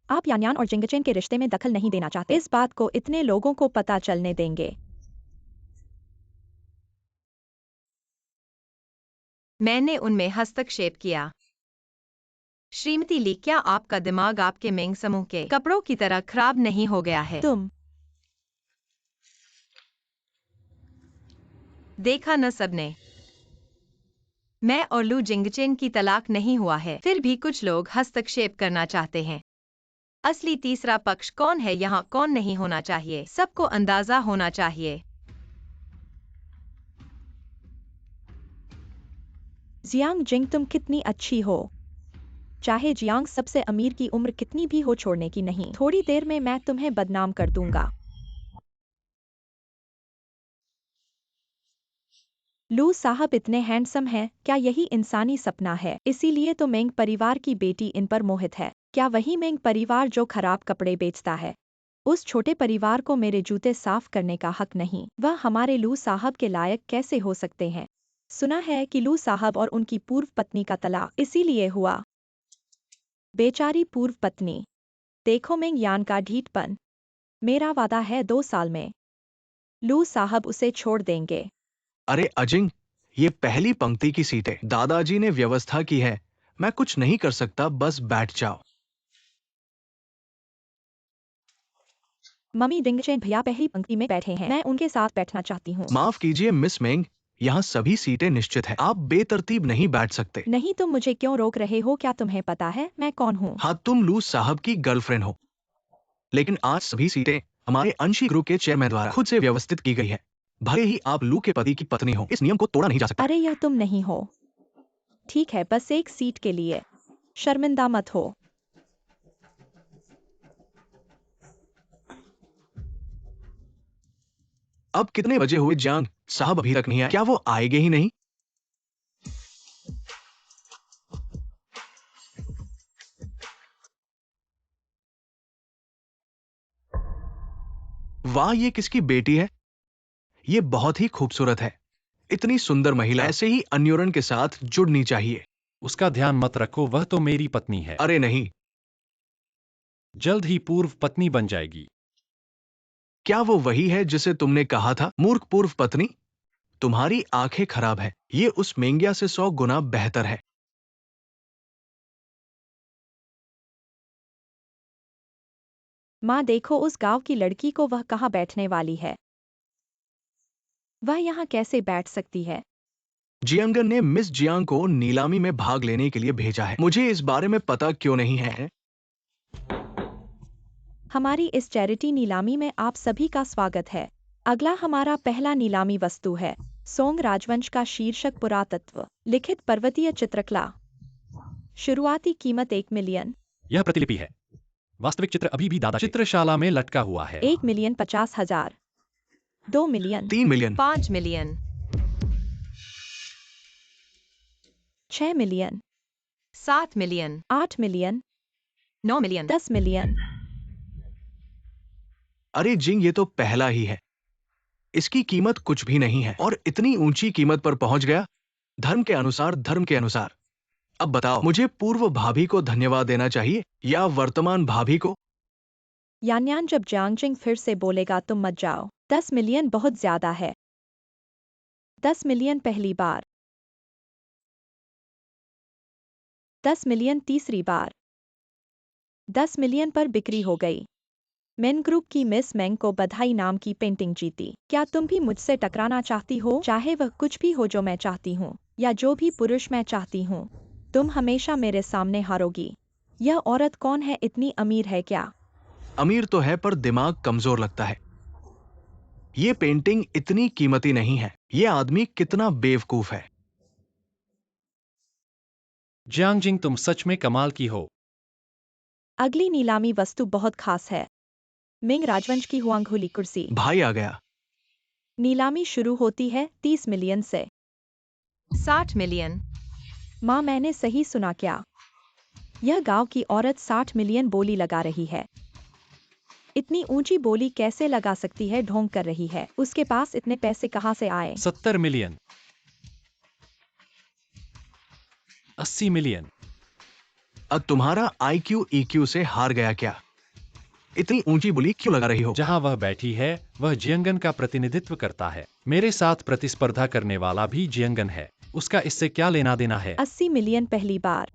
B: आप यान्यान और जिंगचेन के रिश्ते में दखल नहीं देना चाहते। इस बात को इतने लोगों को पता चलने देंगे?
C: मैंने उनमें हस्तक्षेप किया। श्रीमती ली, क्या आपका दिमाग आपके मेंग समूह के कपड़ों की तरह खराब नहीं हो गया है?
B: तुम
C: देखा न सबने। मैं और लू जिंगचेन की तलाक नहीं हुआ है, फिर भी कुछ लोग हस्तक्षेप करना चाहते हैं। असली तीसरा पक्ष कौन है यहाँ? कौन नहीं होना चाहिए? सबको अंदाजा होना चाहिए।
B: जियांग जिंग, तुम कितनी अच्छी हो। चाहे जियांग सबसे अमीर की उम्र कितनी भी हो, छोड़ने की नहीं। थोड़ी देर में मैं तुम्हें बदनाम कर दूंगा। लू साहब इतने हैंडसम हैं, क्या यही इंसानी सपना है? इसीलिए तो मेंग परिवार की बेटी इन पर मोहित है। क्या वही मेंग परिवार जो खराब कपड़े बेचता है? उस छोटे परिवार को मेरे जूते साफ करने का हक नहीं। वह हमारे लू साहब के लायक कैसे हो सकते हैं? सुना है कि लू साहब और उनकी पूर्व पत्नी का तलाक इसीलिए हुआ। बेचारी पूर्व पत्नी। देखो मेंग यान का ढीठपन। मेरा वादा है 2 साल में लू साहब उसे छोड़ देंगे।
D: अरे अजिंग, ये पहली पंक्ति की सीट है। दादाजी ने व्यवस्था की है। मैं कुछ नहीं कर सकता, बस बैठ जाओ।
B: मम्मी जिंगचेन भैया पहली पंक्ति में बैठे हैं। मैं उनके साथ बैठना चाहती हूँ।
D: माफ कीजिए मिस मेंग, यहाँ सभी सीटें निश्चित है। आप बेतरतीब नहीं बैठ सकते।
B: नहीं, तुम मुझे क्यों रोक रहे हो? क्या तुम्हें पता है मैं कौन हूँ?
D: हाँ, तुम लू साहब की गर्लफ्रेंड हो, लेकिन आज सभी सीटें हमारे अंशी ग्रुप के चेयरमैन द्वारा खुद से व्यवस्थित की गई है। भले ही आप लू के पति की पत्नी हो, इस नियम को तोड़ा नहीं जा सकता।
B: अरे यह तुम नहीं हो। ठीक है, बस एक सीट के लिए शर्मिंदा मत हो।
D: अब कितने बजे हुए? जान साहब अभी तक नहीं आए। क्या वो आएंगे ही नहीं? वाह, ये किसकी बेटी है? ये बहुत ही खूबसूरत है। इतनी सुंदर महिला ऐसे ही अन्योरण के साथ जुड़नी चाहिए।
A: उसका ध्यान मत रखो, वह तो मेरी पत्नी है।
D: अरे नहीं,
A: जल्द ही पूर्व पत्नी बन जाएगी।
D: क्या वो वही है जिसे तुमने कहा था मूर्ख पूर्व पत्नी? तुम्हारी आंखें खराब है। ये उस मेंगिया से 100 गुना बेहतर है।
B: माँ देखो उस गांव की लड़की को, वह कहाँ बैठने वाली है? वह यहाँ कैसे बैठ सकती है?
D: जियांगन ने मिस जियांग को नीलामी में भाग लेने के लिए भेजा है। मुझे इस बारे में पता क्यों नहीं है?
B: हमारी इस चैरिटी नीलामी में आप सभी का स्वागत है। अगला हमारा पहला नीलामी वस्तु है सोंग राजवंश का शीर्षक पुरातत्व, लिखित पर्वतीय चित्रकला। शुरुआती कीमत 1 मिलियन।
A: यह प्रतिलिपि है। वास्तविक चित्र अभी भी दादा चित्रशाला में लटका हुआ है।
B: 1,50,000। 2 million.
D: 3 million.
C: 5 million.
B: 6 million.
C: 7 million.
B: 8 million.
C: 9 million.
B: 10 million.
D: अरे जिंग, ये तो पहला ही है। इसकी कीमत कुछ भी नहीं है और इतनी ऊंची कीमत पर पहुंच गया। धर्म के अनुसार, धर्म के अनुसार। अब बताओ, मुझे पूर्व भाभी को धन्यवाद देना चाहिए या वर्तमान भाभी को?
B: यान्यान, जब जियांगजिंग फिर से बोलेगा तुम मत जाओ। 10 मिलियन बहुत ज्यादा है। 10 मिलियन पहली बार। 10 मिलियन तीसरी बार। 10 मिलियन पर बिक्री हो गई। मेन ग्रुप की मिस मेंग को बधाई नाम की पेंटिंग जीती। क्या तुम भी मुझसे टकराना चाहती हो? चाहे वह कुछ भी हो जो मैं चाहती हूँ या जो भी पुरुष मैं चाहती हूँ, तुम हमेशा मेरे सामने हारोगी। यह औरत कौन है? इतनी अमीर है क्या?
D: अमीर तो है पर दिमाग कमजोर लगता है। ये पेंटिंग इतनी कीमती नहीं है। ये आदमी कितना बेवकूफ है।
A: जियांगजिंग, तुम सच में कमाल की हो।
B: अगली नीलामी वस्तु बहुत खास है। मिंग राजवंश की हुआंगहुली कुर्सी।
D: भाई आ गया।
B: नीलामी शुरू होती है 30 मिलियन से।
C: 60 मिलियन।
B: माँ, मैंने सही सुना क्या? यह गांव की औरत 60 मिलियन बोली लगा रही है। इतनी ऊंची बोली कैसे लगा सकती है? ढोंग कर रही है। उसके पास इतने पैसे कहाँ से आए?
A: 70 मिलियन। 80 मिलियन।
D: अब तुम्हारा IQ EQ से हार गया क्या? इतनी ऊंची बोली क्यों लगा रही हो?
A: जहां वह बैठी है वह जियांगन का प्रतिनिधित्व करता है। मेरे साथ प्रतिस्पर्धा करने वाला भी जियांगन है। उसका इससे क्या लेना देना है?
B: 80 मिलियन पहली बार।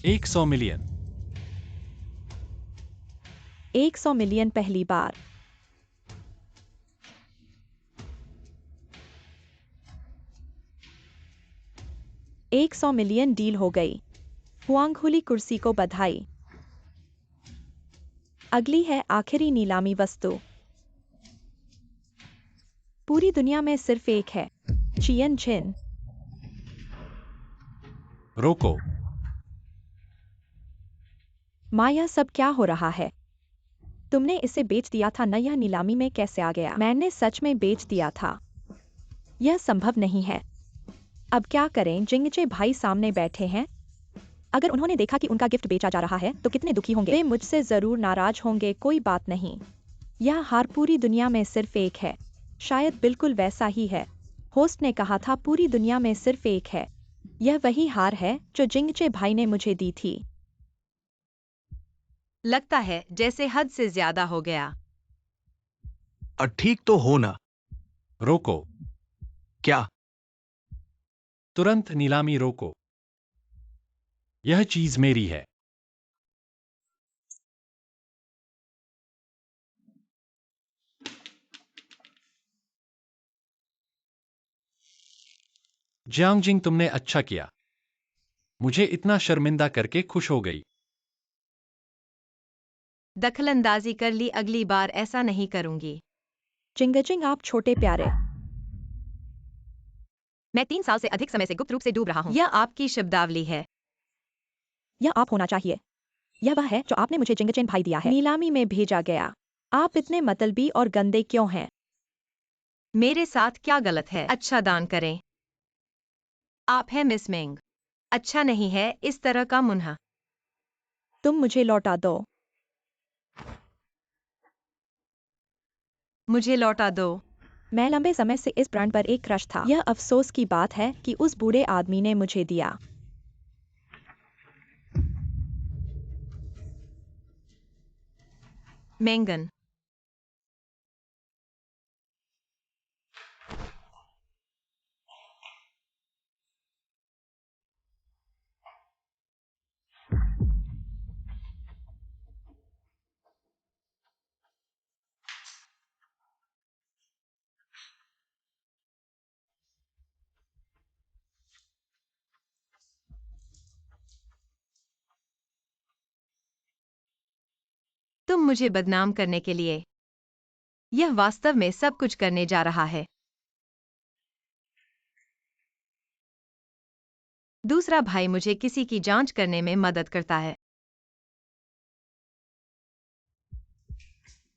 A: 100 मिलियन।
B: 100 मिलियन पहली बार। 100 मिलियन डील हो गई। हुआंगहुली कुर्सी को बधाई। अगली है आखिरी नीलामी वस्तु। पूरी दुनिया में सिर्फ एक है, चियन छिन।
A: रोको।
B: माँ, यह सब क्या हो रहा है? तुमने इसे बेच दिया था न? यह नीलामी में कैसे आ गया? मैंने सच में बेच दिया था। यह संभव नहीं है। अब क्या करें? जिंगचे भाई सामने बैठे हैं। अगर उन्होंने देखा कि उनका गिफ्ट बेचा जा रहा है तो कितने दुखी होंगे। वे मुझसे जरूर नाराज होंगे। कोई बात नहीं। यह हार पूरी दुनिया में सिर्फ एक है। शायद बिल्कुल वैसा ही है। होस्ट ने कहा था पूरी दुनिया में सिर्फ एक है। यह वही हार है जो जिंगचे भाई ने मुझे दी थी।
C: लगता है जैसे हद से ज्यादा हो गया।
D: ठीक तो हो ना?
A: रोको।
D: क्या?
A: तुरंत नीलामी रोको। यह चीज मेरी है। जियांगजिंग, तुमने अच्छा किया। मुझे इतना शर्मिंदा करके खुश हो गई।
C: दखलंदाजी कर ली। अगली बार ऐसा नहीं करूंगी।
B: जिंगजिंग, आप छोटे प्यारे।
C: मैं 3 साल से अधिक समय से गुप्त रूप से डूब रहा हूँ। यह आपकी शब्दावली है।
B: यह आप होना चाहिए। यह वह है जो आपने मुझे जिंगचेन भाई दिया है। नीलामी में भेजा गया। आप इतने मतलबी और गंदे क्यों हैं?
C: मेरे साथ क्या गलत है? अच्छा दान करें। आप हैं मिस मेंग। अच्छा नहीं है इस तरह का मुन्हा।
B: तुम मुझे लौटा दो।
C: मुझे लौटा दो।
B: मैं लंबे समय से इस ब्रांड पर एक क्रश था। यह अफसोस की बात है कि उस बूढ़े आदमी ने मुझे दिया।
C: मेंगन। तुम मुझे बदनाम करने के लिए यह वास्तव में सब कुछ करने जा रहा है। दूसरा भाई मुझे किसी की जांच करने में मदद करता है।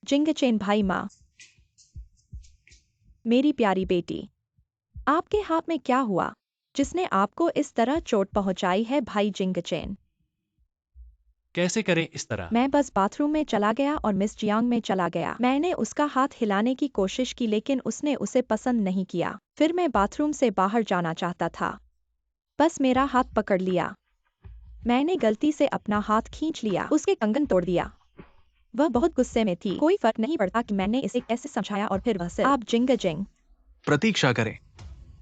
B: जिंगचेन भाई माँ, मेरी प्यारी बेटी, आपके हाथ में क्या हुआ जिसने आपको इस तरह चोट पहुंचाई है? भाई जिंगचेन,
A: कैसे करें इस तरह?
B: मैं बस बाथरूम में चला गया और मिस जियांग में चला गया। मैंने उसका हाथ हिलाने की कोशिश की लेकिन उसने उसे पसंद नहीं किया। फिर मैं बाथरूम से बाहर जाना चाहता था, बस मेरा हाथ पकड़ लिया। मैंने गलती से अपना हाथ खींच लिया, उसके कंगन तोड़ दिया। वह बहुत गुस्से में थी। कोई फर्क नहीं पड़ता कि मैंने इसे कैसे समझाया और फिर वह सिर्फ आप जिंगजिंग,
D: प्रतीक्षा करें।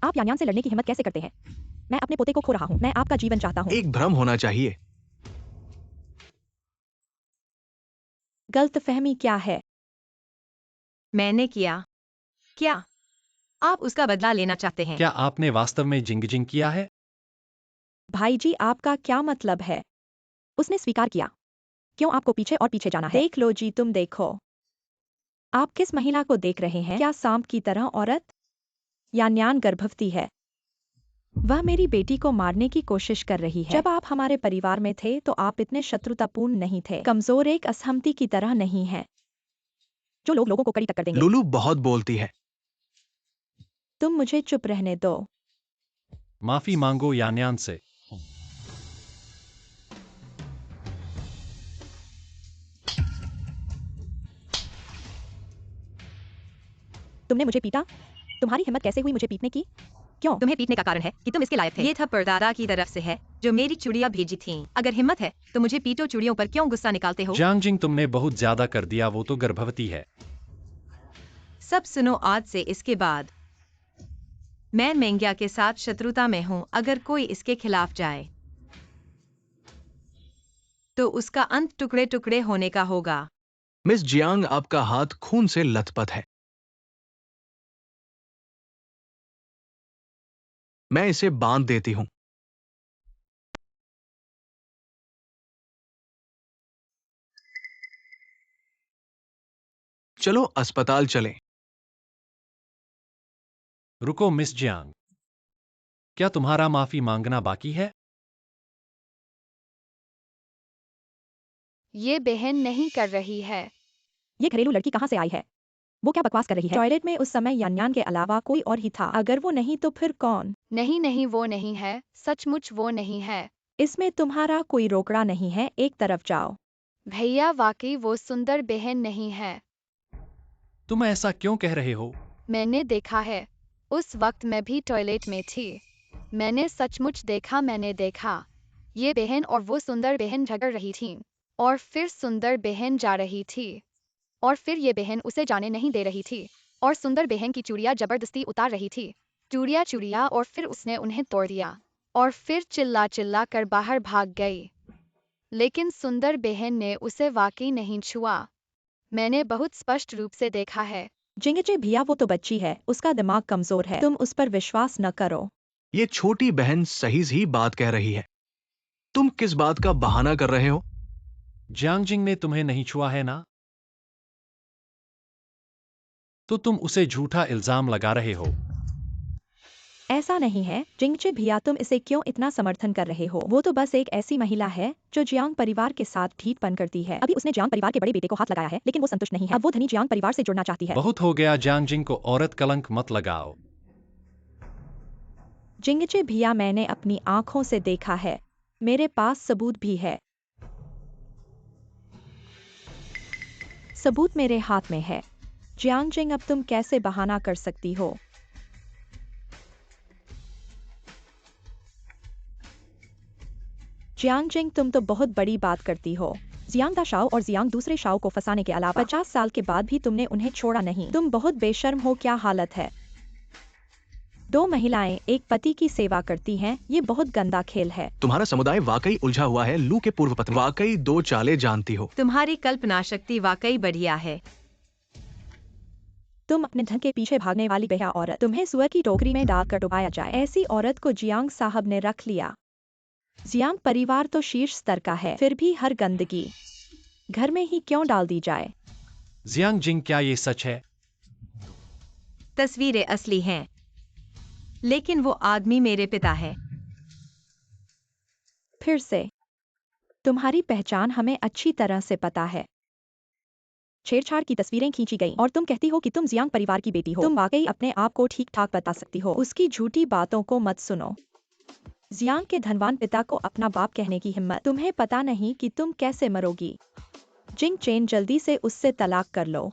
B: आप यान्यान से लड़ने की हिम्मत कैसे करते हैं? मैं अपने पोते को खो रहा हूँ, मैं आपका जीवन चाहता हूँ।
D: एक भ्रम होना चाहिए।
B: गलतफहमी क्या है?
C: मैंने किया क्या? आप उसका बदला लेना चाहते हैं?
A: क्या आपने वास्तव में जिंगजिंग किया है?
B: भाई जी, आपका क्या मतलब है? उसने स्वीकार किया। क्यों आपको पीछे और पीछे जाना है? देख लो जी, तुम देखो। आप किस महिला को देख रहे हैं? क्या सांप की तरह औरत? यान्यान गर्भवती है। वह मेरी बेटी को मारने की कोशिश कर रही है। जब आप हमारे परिवार में थे तो आप इतने शत्रुतापूर्ण नहीं थे। कमजोर एक असहमति की तरह नहीं है जो लोग लोगों को कड़ी टक्कर देंगे।
D: लुलु बहुत बोलती है।
B: तुम मुझे चुप रहने दो।
A: माफी मांगो यान्यान से।
B: तुमने मुझे पीटा? तुम्हारी हिम्मत कैसे हुई मुझे पीटने की? क्यों?
C: तुम्हें पीटने का कारण है कि तुम इसके लायक थे। ये थप्पड़ दादा की तरफ से है जो मेरी चूड़ियां भेजी थीं। अगर हिम्मत है तो मुझे पीटो। चूड़ियों पर क्यों गुस्सा निकालते हो?
A: जियांगजिंग, तुमने बहुत ज्यादा कर दिया, वो तो गर्भवती है।
C: सब सुनो, आज से इसके बाद मैं मेंग्या के साथ शत्रुता में हूँ। अगर कोई इसके खिलाफ जाए तो उसका अंत टुकड़े टुकड़े होने का होगा।
D: मिस जियांग, आपका हाथ खून से लथपथ है। मैं इसे बांध देती हूं। चलो अस्पताल चलें।
A: रुको मिस जियांग, क्या तुम्हारा माफी मांगना बाकी है?
E: ये बहन नहीं कर रही है।
B: ये घरेलू लड़की कहाँ से आई है? वो क्या बकवास कर रही है? टॉयलेट में उस समय यान्यान के अलावा कोई और ही था। अगर वो नहीं तो फिर कौन?
E: नहीं नहीं, वो नहीं है, सचमुच वो नहीं है।
B: इसमें तुम्हारा कोई रोकड़ा नहीं है, एक तरफ जाओ।
E: भैया, वाकई वो सुंदर बहन नहीं है।
A: तुम ऐसा क्यों कह रहे हो?
E: मैंने देखा है। उस वक्त मैं भी टॉयलेट में थी। मैंने सचमुच देखा, मैंने देखा। ये बहन और वो सुंदर बहन झगड़ रही थी और फिर सुंदर बहन जा रही थी और फिर ये बहन उसे जाने नहीं दे रही थी और सुंदर बहन की चूड़ियां जबरदस्ती उतार रही थी। चूड़ियां चूड़ियां, और फिर उसने उन्हें तोड़ दिया और फिर चिल्ला चिल्ला कर बाहर भाग गई। लेकिन सुंदर बहन ने उसे वाकई नहीं छुआ। मैंने बहुत स्पष्ट रूप से देखा है।
B: जिंगचे भैया, वो तो बच्ची है, उसका दिमाग कमजोर है, तुम उस पर विश्वास न करो।
D: ये छोटी बहन सही ही बात कह रही है। तुम किस बात का बहाना कर रहे हो?
A: जियांगजिंग ने तुम्हें नहीं छुआ है ना? तो तुम उसे झूठा इल्जाम लगा रहे हो।
B: ऐसा नहीं है जिंगचे भैया, तुम इसे क्यों इतना समर्थन कर रहे हो? वो तो बस एक ऐसी महिला है जो जियांग परिवार के साथ ढीठपन करती है। अभी उसने जियांग परिवार के बड़े बेटे को हाथ लगाया है लेकिन वो संतुष्ट नहीं है। अब वो धनी जियांग परिवार से जुड़ना चाहती है।
A: बहुत हो गया जियांगजिंग को औरत कलंक मत लगाओ।
B: जिंगचे भैया, मैंने अपनी आंखों से देखा है, मेरे पास सबूत भी है। सबूत मेरे हाथ में है। जियांगजिंग, अब तुम कैसे बहाना कर सकती हो? जियांगजिंग, तुम तो बहुत बड़ी बात करती हो। जियांग दा शाओ और जियांग दूसरे शाओ को फंसाने के अलावा 50 साल के बाद भी तुमने उन्हें छोड़ा नहीं। तुम बहुत बेशर्म हो। क्या हालत है? दो महिलाएं एक पति की सेवा करती हैं, ये बहुत गंदा खेल है।
D: तुम्हारा समुदाय वाकई उलझा हुआ है। लू के पूर्व पत्नी वाकई दो चालें जानती हो।
C: तुम्हारी कल्पना शक्ति वाकई बढ़िया है।
B: तुम अपने धन के पीछे भागने वाली बेहा औरत, तुम्हें सुअर की टोकरी में डालकर डुबाया जाए, ऐसी औरत को जियांग साहब ने रख लिया। जियांग परिवार तो शीर्ष स्तर का है, फिर भी हर गंदगी घर में ही क्यों डाल दी जाए?
A: जियांग जिंग, क्या ये सच है?
C: तस्वीरें असली हैं, लेकिन वो आदमी मेरे पिता है।
B: फिर से, तुम्हारी पहचान हमें अच्छी तरह से पता है। छेड़छाड़ की तस्वीरें खींची गई और तुम कहती हो कि तुम जियांग परिवार की बेटी हो। तुम वाकई अपने आप को ठीक ठाक बता सकती हो। उसकी झूठी बातों को मत सुनो। जियांग के धनवान पिता को अपना बाप कहने की हिम्मत। तुम्हें पता नहीं कि तुम कैसे मरोगी। जिंग चेन, जल्दी से उससे तलाक कर लो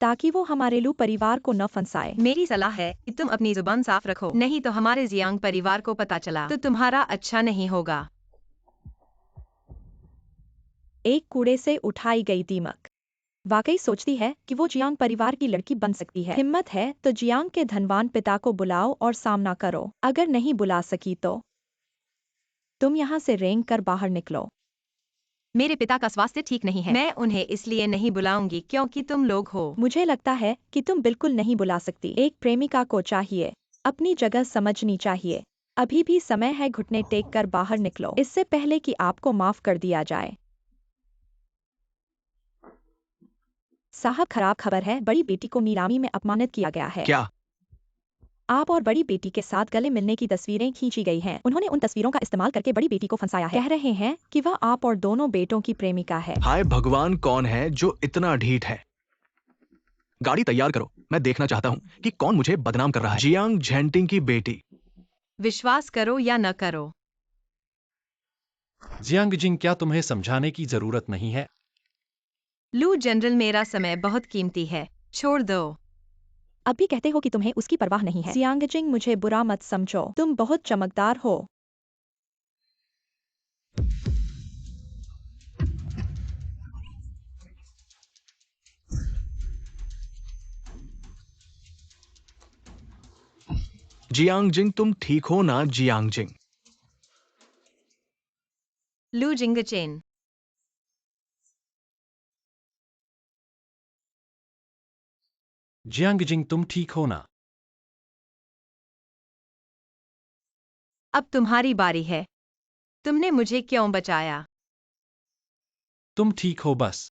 B: ताकि वो हमारे लू परिवार को न फंसाए।
C: मेरी सलाह है कि तुम अपनी जुबान साफ रखो, नहीं तो हमारे जियांग परिवार को पता चला तो तुम्हारा अच्छा नहीं होगा।
B: एक कूड़े से उठाई गई दीमक वाकई सोचती है कि वो जियांग परिवार की लड़की बन सकती है। हिम्मत है तो जियांग के धनवान पिता को बुलाओ और सामना करो। अगर नहीं बुला सकी तो तुम यहाँ से रेंग कर बाहर निकलो।
C: मेरे पिता का स्वास्थ्य ठीक नहीं है। मैं उन्हें इसलिए नहीं बुलाऊंगी क्योंकि तुम लोग हो।
B: मुझे लगता है कि तुम बिल्कुल नहीं बुला सकती। एक प्रेमिका को चाहिए अपनी जगह समझनी चाहिए। अभी भी समय है, घुटने टेक कर बाहर निकलो इससे पहले कि आपको माफ कर दिया जाए। साहब, खराब खबर है, बड़ी बेटी को नीलामी में अपमानित किया गया है।
D: क्या?
B: आप और बड़ी बेटी के साथ गले मिलने की तस्वीरें खींची गई हैं। उन्होंने उन तस्वीरों का इस्तेमाल करके बड़ी बेटी को फंसाया है। कह रहे हैं कि वह आप और दोनों बेटों की प्रेमिका है।
D: हाय भगवान, कौन है जो इतना ढीठ है? गाड़ी तैयार करो, मैं देखना चाहता हूँ कि कौन मुझे बदनाम कर रहा है। जियांग झेंटिंग की बेटी।
C: विश्वास करो या न करो।
A: जियांग जिंग, क्या तुम्हें समझाने की जरूरत नहीं है?
C: लू जनरल, मेरा समय बहुत कीमती है, छोड़ दो।
B: अब भी कहते हो कि तुम्हें उसकी परवाह नहीं है। जियांग जिंग, मुझे बुरा मत समझो, तुम बहुत चमकदार हो।
D: जियांग जिंग, तुम ठीक हो ना? जियांग जिंग।
C: लू जिंगचेन,
A: जियांग जिंग, तुम ठीक हो ना?
C: अब तुम्हारी बारी है। तुमने मुझे क्यों बचाया?
A: तुम ठीक हो बस।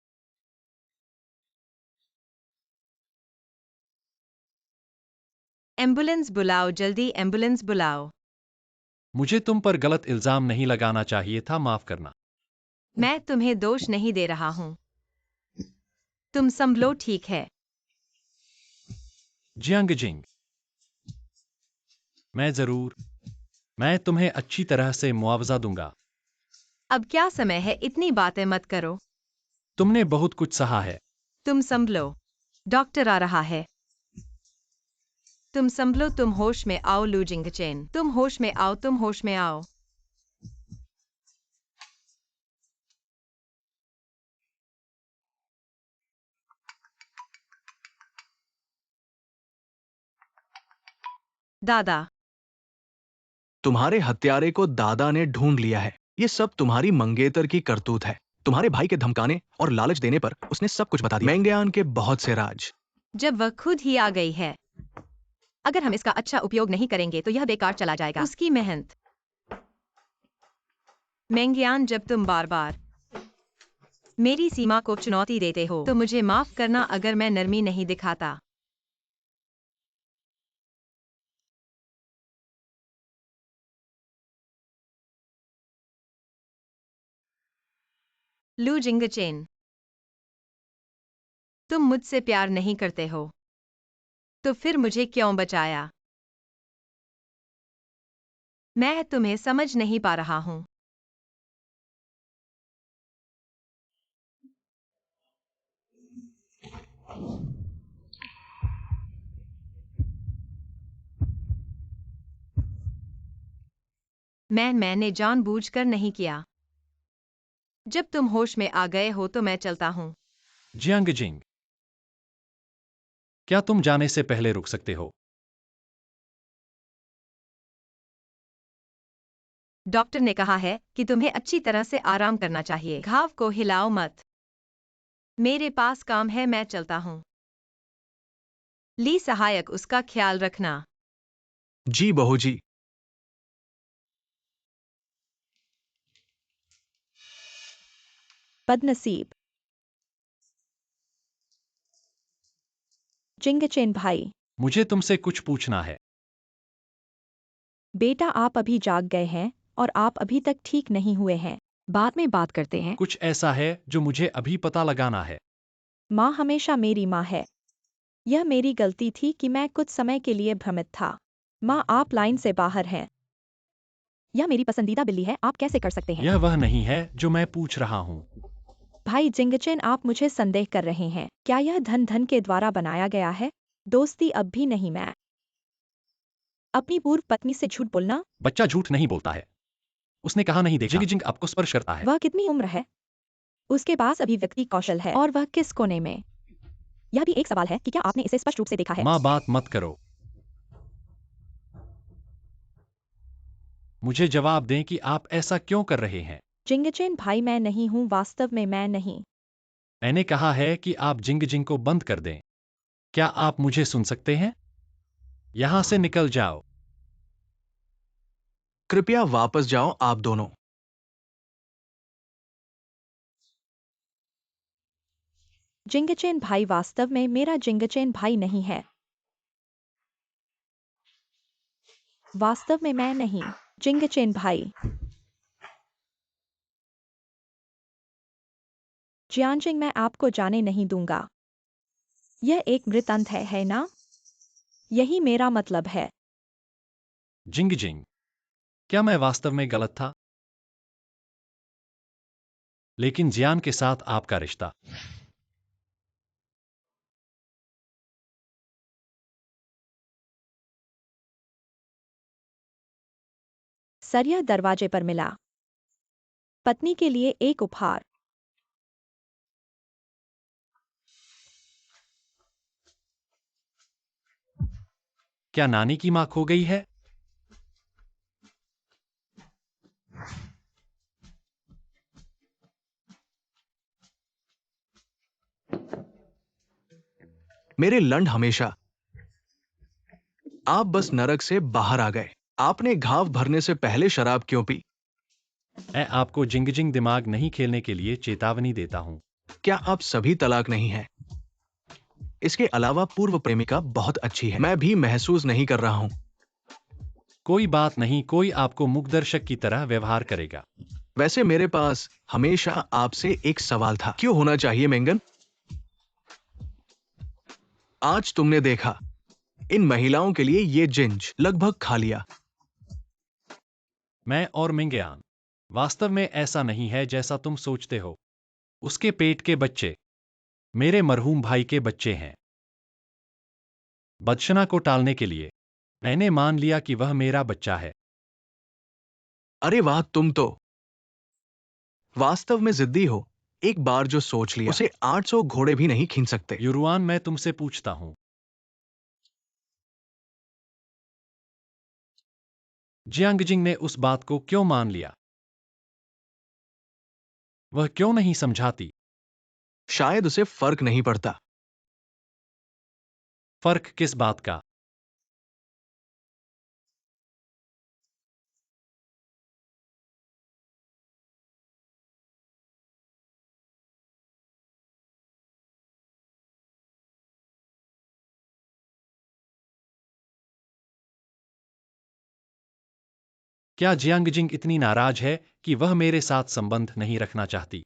C: एम्बुलेंस बुलाओ, जल्दी एम्बुलेंस बुलाओ।
A: मुझे तुम पर गलत इल्जाम नहीं लगाना चाहिए था, माफ करना।
C: मैं तुम्हें दोष नहीं दे रहा हूँ। तुम संभलो, ठीक है?
A: जियांग जिंग, मैं तुम्हें अच्छी तरह से मुआवजा दूंगा।
C: अब क्या समय है, इतनी बातें मत करो।
A: तुमने बहुत कुछ सहा है।
C: तुम संभलो, डॉक्टर आ रहा है। तुम संभलो, तुम होश में आओ लू जिंगचेन, तुम होश में आओ, तुम होश में आओ। दादा,
D: तुम्हारे हत्यारे को दादा ने ढूंढ लिया है। ये सब तुम्हारी मंगेतर की करतूत है। तुम्हारे भाई के धमकाने और लालच देने पर उसने सब कुछ बता दिया। मेंगयान के बहुत से राज।
C: जब वह खुद ही आ गई है, अगर हम इसका अच्छा उपयोग नहीं करेंगे तो यह बेकार चला जाएगा। उसकी मेहनत। मेंगयान, जब तुम बार बार मेरी सीमा को चुनौती देते हो तो मुझे माफ करना अगर मैं नरमी नहीं दिखाता। लू जिंगचेन, तुम मुझसे प्यार नहीं करते हो तो फिर मुझे क्यों बचाया? मैं तुम्हें समझ नहीं पा रहा हूं। मैंने जानबूझकर नहीं किया। जब तुम होश में आ गए हो तो मैं चलता हूं।
A: जियांग जिंग, क्या तुम जाने से पहले रुक सकते हो?
C: डॉक्टर ने कहा है कि तुम्हें अच्छी तरह से आराम करना चाहिए। घाव को हिलाओ मत। मेरे पास काम है, मैं चलता हूं। ली सहायक, उसका ख्याल रखना।
D: जी बहू जी।
B: बदनसीब, जिंगचेन भाई,
A: मुझे तुमसे कुछ पूछना है।
B: बेटा आप अभी जाग गए हैं और आप अभी तक ठीक नहीं हुए हैं।
C: बाद में बात करते हैं।
A: कुछ ऐसा है जो मुझे अभी पता लगाना है।
B: माँ हमेशा मेरी माँ है। यह मेरी गलती थी कि मैं कुछ समय के लिए भ्रमित था। माँ आप लाइन से बाहर हैं। यह मेरी पसंदीदा बिल्ली है, आप कैसे कर सकते हैं?
A: यह वह नहीं है जो मैं पूछ रहा हूँ।
B: भाई जिंगचेन आप मुझे संदेह कर रहे हैं। क्या यह धन के द्वारा बनाया गया है? दोस्ती अब भी नहीं। मैं अपनी पूर्व पत्नी से झूठ बोलना?
A: बच्चा झूठ नहीं बोलता है। उसने कहा नहीं देखा। जिंग आपको स्पर्श करता है।
B: वह कितनी उम्र है? उसके पास अभिव्यक्ति कौशल है और वह किस कोने में? यह भी एक सवाल है कि क्या आपने इसे स्पष्ट रूप से देखा है?
A: माँ बात मत करो। मुझे जवाब दें कि आप ऐसा क्यों कर रहे हैं।
B: जिंगचेन भाई मैं नहीं हूँ, वास्तव में मैं नहीं।
A: मैंने कहा है कि आप जिंग को बंद कर दें। क्या आप मुझे सुन सकते हैं? यहां से निकल जाओ।
D: कृपया वापस जाओ आप दोनों।
B: जिंगचेन भाई वास्तव में मेरा जिंगचेन भाई नहीं है। वास्तव में मैं नहीं। जिंगचेन भाई। जियांजिंग मैं आपको जाने नहीं दूंगा। यह एक मृत अंत है ना? यही मेरा मतलब है।
A: जिंग क्या मैं वास्तव में गलत था? लेकिन जियान के साथ आपका रिश्ता।
B: सरिया दरवाजे पर मिला। पत्नी के लिए एक उपहार।
A: क्या नानी की मां खो गई है?
D: मेरे लंड हमेशा। आप बस नरक से बाहर आ गए। आपने घाव भरने से पहले शराब क्यों पी?
A: मैं आपको जिंग दिमाग नहीं खेलने के लिए चेतावनी देता हूं।
D: क्या आप सभी तलाक नहीं हैं? इसके अलावा पूर्व प्रेमिका बहुत अच्छी है। मैं भी महसूस नहीं कर रहा हूं।
A: कोई बात नहीं, कोई आपको मुखदर्शक की तरह व्यवहार करेगा।
D: वैसे मेरे पास हमेशा आपसे एक सवाल था। क्यों होना चाहिए मेंगन? आज तुमने देखा इन महिलाओं के लिए ये जिंज लगभग खा लिया।
A: मैं और मिंगयान, वास्तव में ऐसा नहीं है जैसा तुम सोचते हो। उसके पेट के बच्चे मेरे मरहूम भाई के बच्चे हैं। बदशना को टालने के लिए मैंने मान लिया कि वह मेरा बच्चा है।
D: अरे वाह, तुम तो वास्तव में जिद्दी हो। एक बार जो सोच लिया उसे 800 घोड़े भी नहीं खींच सकते।
A: युरुआन मैं तुमसे पूछता हूं, जियांगजिंग ने उस बात को क्यों मान लिया? वह क्यों नहीं समझाती?
D: शायद उसे फर्क नहीं पड़ता।
A: फर्क किस बात का? क्या जियांगजिंग इतनी नाराज है कि वह मेरे साथ संबंध नहीं रखना चाहती?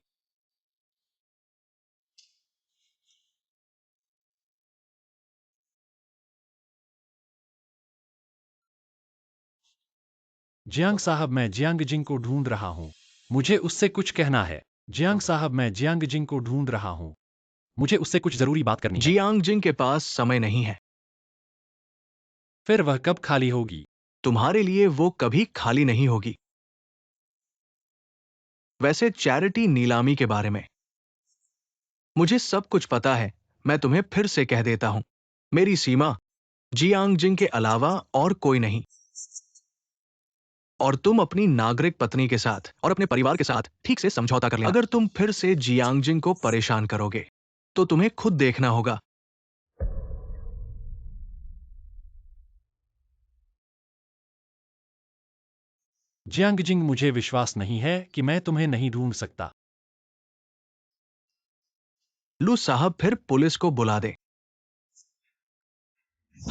A: जियांग साहब मैं जियांगजिंग को ढूंढ रहा हूं। मुझे उससे कुछ कहना है। जियांग साहब मैं जियांगजिंग को ढूंढ रहा हूं। मुझे उससे कुछ जरूरी बात करनी है।
D: जियांगजिंग के पास समय नहीं है।
A: फिर वह कब खाली होगी?
D: तुम्हारे लिए वो कभी खाली नहीं होगी। वैसे चैरिटी नीलामी के बारे में मुझे सब कुछ पता है। मैं तुम्हें फिर से कह देता हूं, मेरी सीमा जियांगजिंग के अलावा और कोई नहीं। और तुम अपनी नागरिक पत्नी के साथ और अपने परिवार के साथ ठीक से समझौता कर लेना। अगर तुम फिर से जियांगजिंग को परेशान करोगे तो तुम्हें खुद देखना होगा।
A: जियांगजिंग मुझे विश्वास नहीं है कि मैं तुम्हें नहीं ढूंढ सकता।
D: लू साहब फिर पुलिस को बुला दे।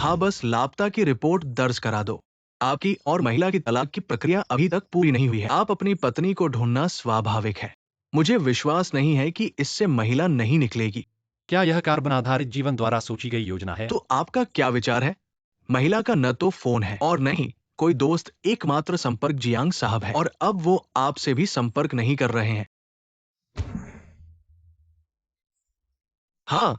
D: हाँ, बस लापता की रिपोर्ट दर्ज करा दो। आपकी और महिला की तलाक की प्रक्रिया अभी तक पूरी नहीं हुई है। आप अपनी पत्नी को ढूंढना स्वाभाविक है। मुझे विश्वास नहीं है कि इससे महिला नहीं निकलेगी।
A: क्या यह कार्बन आधारित जीवन द्वारा सोची गई योजना है?
D: तो आपका क्या विचार है? महिला का न तो फोन है और न ही कोई दोस्त। एकमात्र संपर्क जियांग साहब है और अब वो आपसे भी संपर्क नहीं कर रहे हैं। हाँ,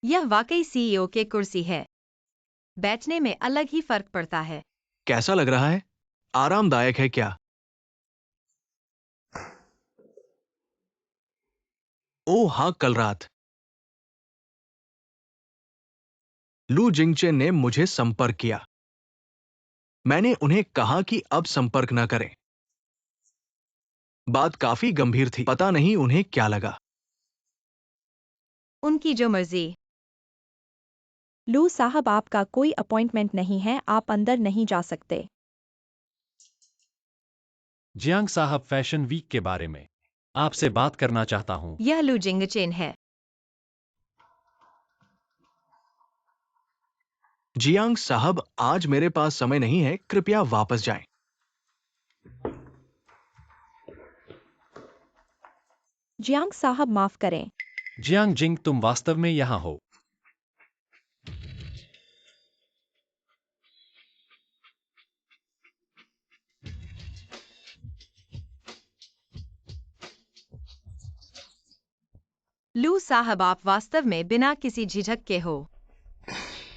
C: यह वाकई सीईओ के कुर्सी है। बैठने में अलग ही फर्क पड़ता है।
D: कैसा लग रहा है? आरामदायक है क्या? ओह हाँ, कल रात लू जिंगचे ने मुझे संपर्क किया। मैंने उन्हें कहा कि अब संपर्क न करें। बात काफी गंभीर थी। पता नहीं उन्हें क्या लगा।
C: उनकी जो मर्जी।
B: लू साहब, आपका कोई अपॉइंटमेंट नहीं है, आप अंदर नहीं जा सकते।
A: जियांग साहब, फैशन वीक के बारे में आपसे बात करना चाहता हूँ।
C: यह लू जिंगचेन है।
D: जियांग साहब, आज मेरे पास समय नहीं है, कृपया वापस जाएं।
B: जियांग साहब, माफ करें।
A: जियांग जिंग, तुम वास्तव में यहाँ हो?
C: लू साहब, आप वास्तव में बिना किसी झिझक के हो।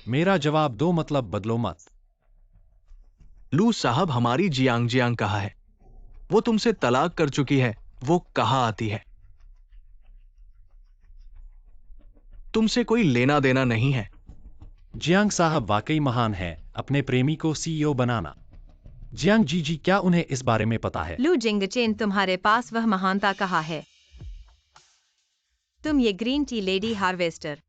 A: मेरा जवाब दो, मतलब बदलो मत।
D: लू साहब, हमारी जियांग जियांग कहाँ है? वो तुमसे तलाक कर चुकी है। वो कहाँ आती है? तुमसे कोई लेना देना नहीं है।
A: जियांग साहब वाकई महान है, अपने प्रेमी को सीईओ बनाना। जियांग जी, क्या उन्हें इस बारे में पता है?
C: लू जिंगचेन, तुम्हारे पास वह महानता कहाँ है? तुम ये ग्रीन टी लेडी हार्वेस्टर।